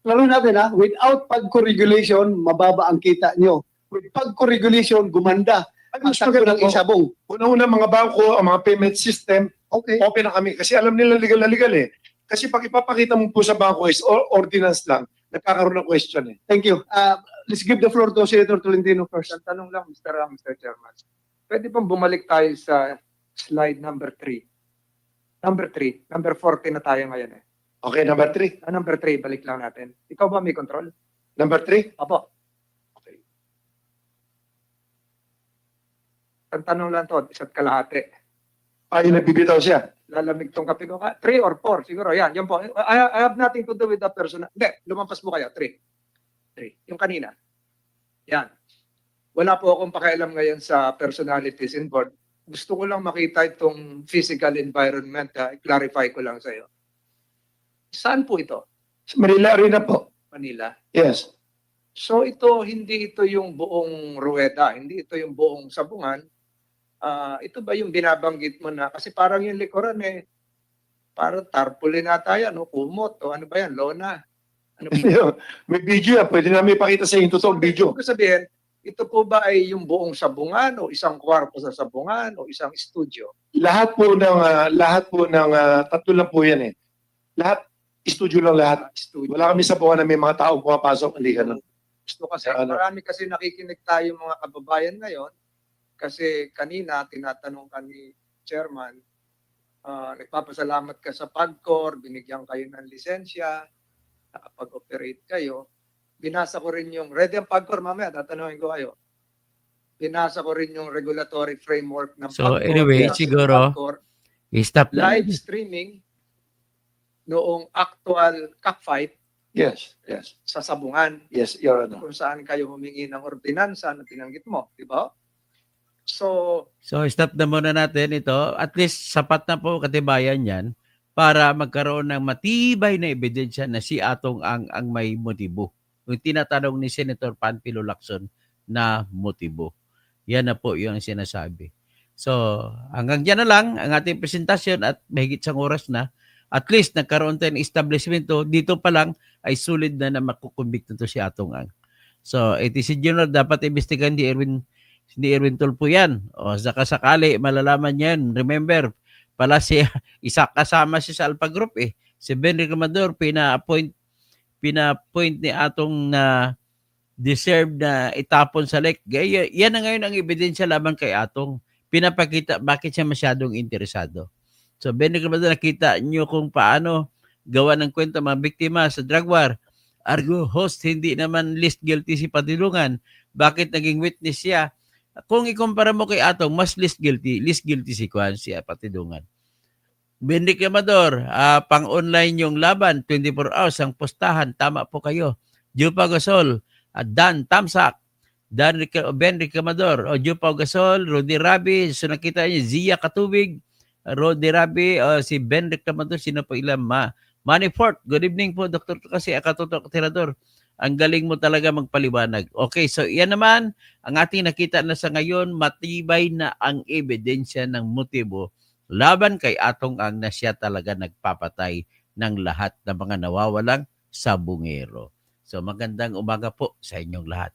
lalo natin without pagko-regulation, mababa ang kita nyo. With pagko-regulation, gumanda. Ang takbo ng isabong. Una-una mga bangko, ang mga payment system, Okay. open na kami. Kasi alam nila legal na legal eh. Kasi pag ipapakita mo po sa bangko is ordinance lang, nagkakaroon ng question eh. Thank you. Let's give the floor to Senator Tolentino first. Isang tanong lang, Mr. Chairman. Pwede bang bumalik tayo sa slide number 3? Number 40 na tayo ngayon eh. Okay, number 3. Number 3, balik lang natin. Ikaw ba may control? Number 3? Opo. Okay. Ang tanong lang to, isa't kalahati. Ay, nagbibitaw siya. Lalamig tong kape ko. 3 or 4, siguro. Yan po. I have nothing to do with the person. Hindi, lumampas mo kayo. 3. Yung kanina. Yan. Wala po akong pakialam ngayon sa personalities involved. Gusto ko lang makita itong physical environment. I-clarify ko lang sa iyo. Saan po ito? Manila rin na po. Manila. Yes. So hindi ito yung buong Rueda, hindi ito yung buong Sabungan. Ito ba yung binabanggit mo na? Kasi parang yung likuran parang tarpaulin nata yan, kumot, o ano ba yan, lona. Ano ba? May video yan. Pwede namin ipakita sa inyo totoong video. Ibig sabihin, ito po ba ay yung buong Sabungan o isang kwarto sa Sabungan o isang studio? Lahat po ng tatlo lang po yan eh. Lahat studio lang lahat. Studio. Wala kami sa buwan na may mga taong pumapasok. Halika na. Gusto kasi, Ano? marami kasi nakikinig tayo mga kababayan ngayon. Kasi kanina, tinatanong ka ni Chairman, nagpapasalamat ka sa PAGCOR, binigyan kayo ng lisensya, nakapag-operate kayo. Binasa ko rin yung, ready ang PAGCOR mamaya, tatanungin ko kayo. Binasa ko rin yung regulatory framework ng So, PAGCOR. anyway, Binasa siguro, ng PAGCOR, i-stop na. live streaming noong actual cockfight Yes, yes. sa Sabungan, Yes, Your Honor. kung saan kayo humingi ng ordinansa na tinanggit mo, di ba? So, So, stop na muna natin ito. At least, sapat na po katibayan yan para magkaroon ng matibay na ebidensya na si Atong ang may motibo. Yung tinatanong ni Senator Panfilo Lacson na motibo. Yan na po yung sinasabi. So, hanggang dyan na lang ang ating presentasyon at mahigit sang oras na. At least, nagkaroon tayo ng establishmento. Dito pa lang ay sulit na makukumbik na to si Atong Ang. So, ATC General, dapat imbestigahan ni Erwin Tulfo yan. O, sakali, malalaman yan. Remember, pala siya, isa kasama siya sa Alpha Group eh. Si Ben Recamador, pina-appoint ni Atong na deserve na itapon sa LEC. Yan na ngayon ang ebidensya laban kay Atong. Pinapakita bakit siya masyadong interesado. So, Ben Recamador, nakita nyo kung paano gawa ng kwento mga biktima sa drug war. Argo, host, hindi naman list guilty si Patidungan. Bakit naging witness siya? Kung ikumpara mo kay Atong, mas list guilty si Kwan, si Patidungan. Ben Recamador, pang-online yung laban, 24 hours ang postahan, tama po kayo. Jupa Gasol, Dan Tamsak, Ben Recamador, Jupa Gasol, Rudy Rabi, so nakita niyo, Zia Katubig, Rudy Rabi, si Ben Recamador, sino po ilang Manny Fort, good evening po, Dr. Kasi Akatutok Tirador. Ang galing mo talaga magpaliwanag. Okay, so yan naman, ang ating nakita na sa ngayon, matibay na ang ebidensya ng motibo laban kay Atong Ang na siya talaga nagpapatay ng lahat ng mga nawawalang sabungero. So magandang umaga po sa inyong lahat.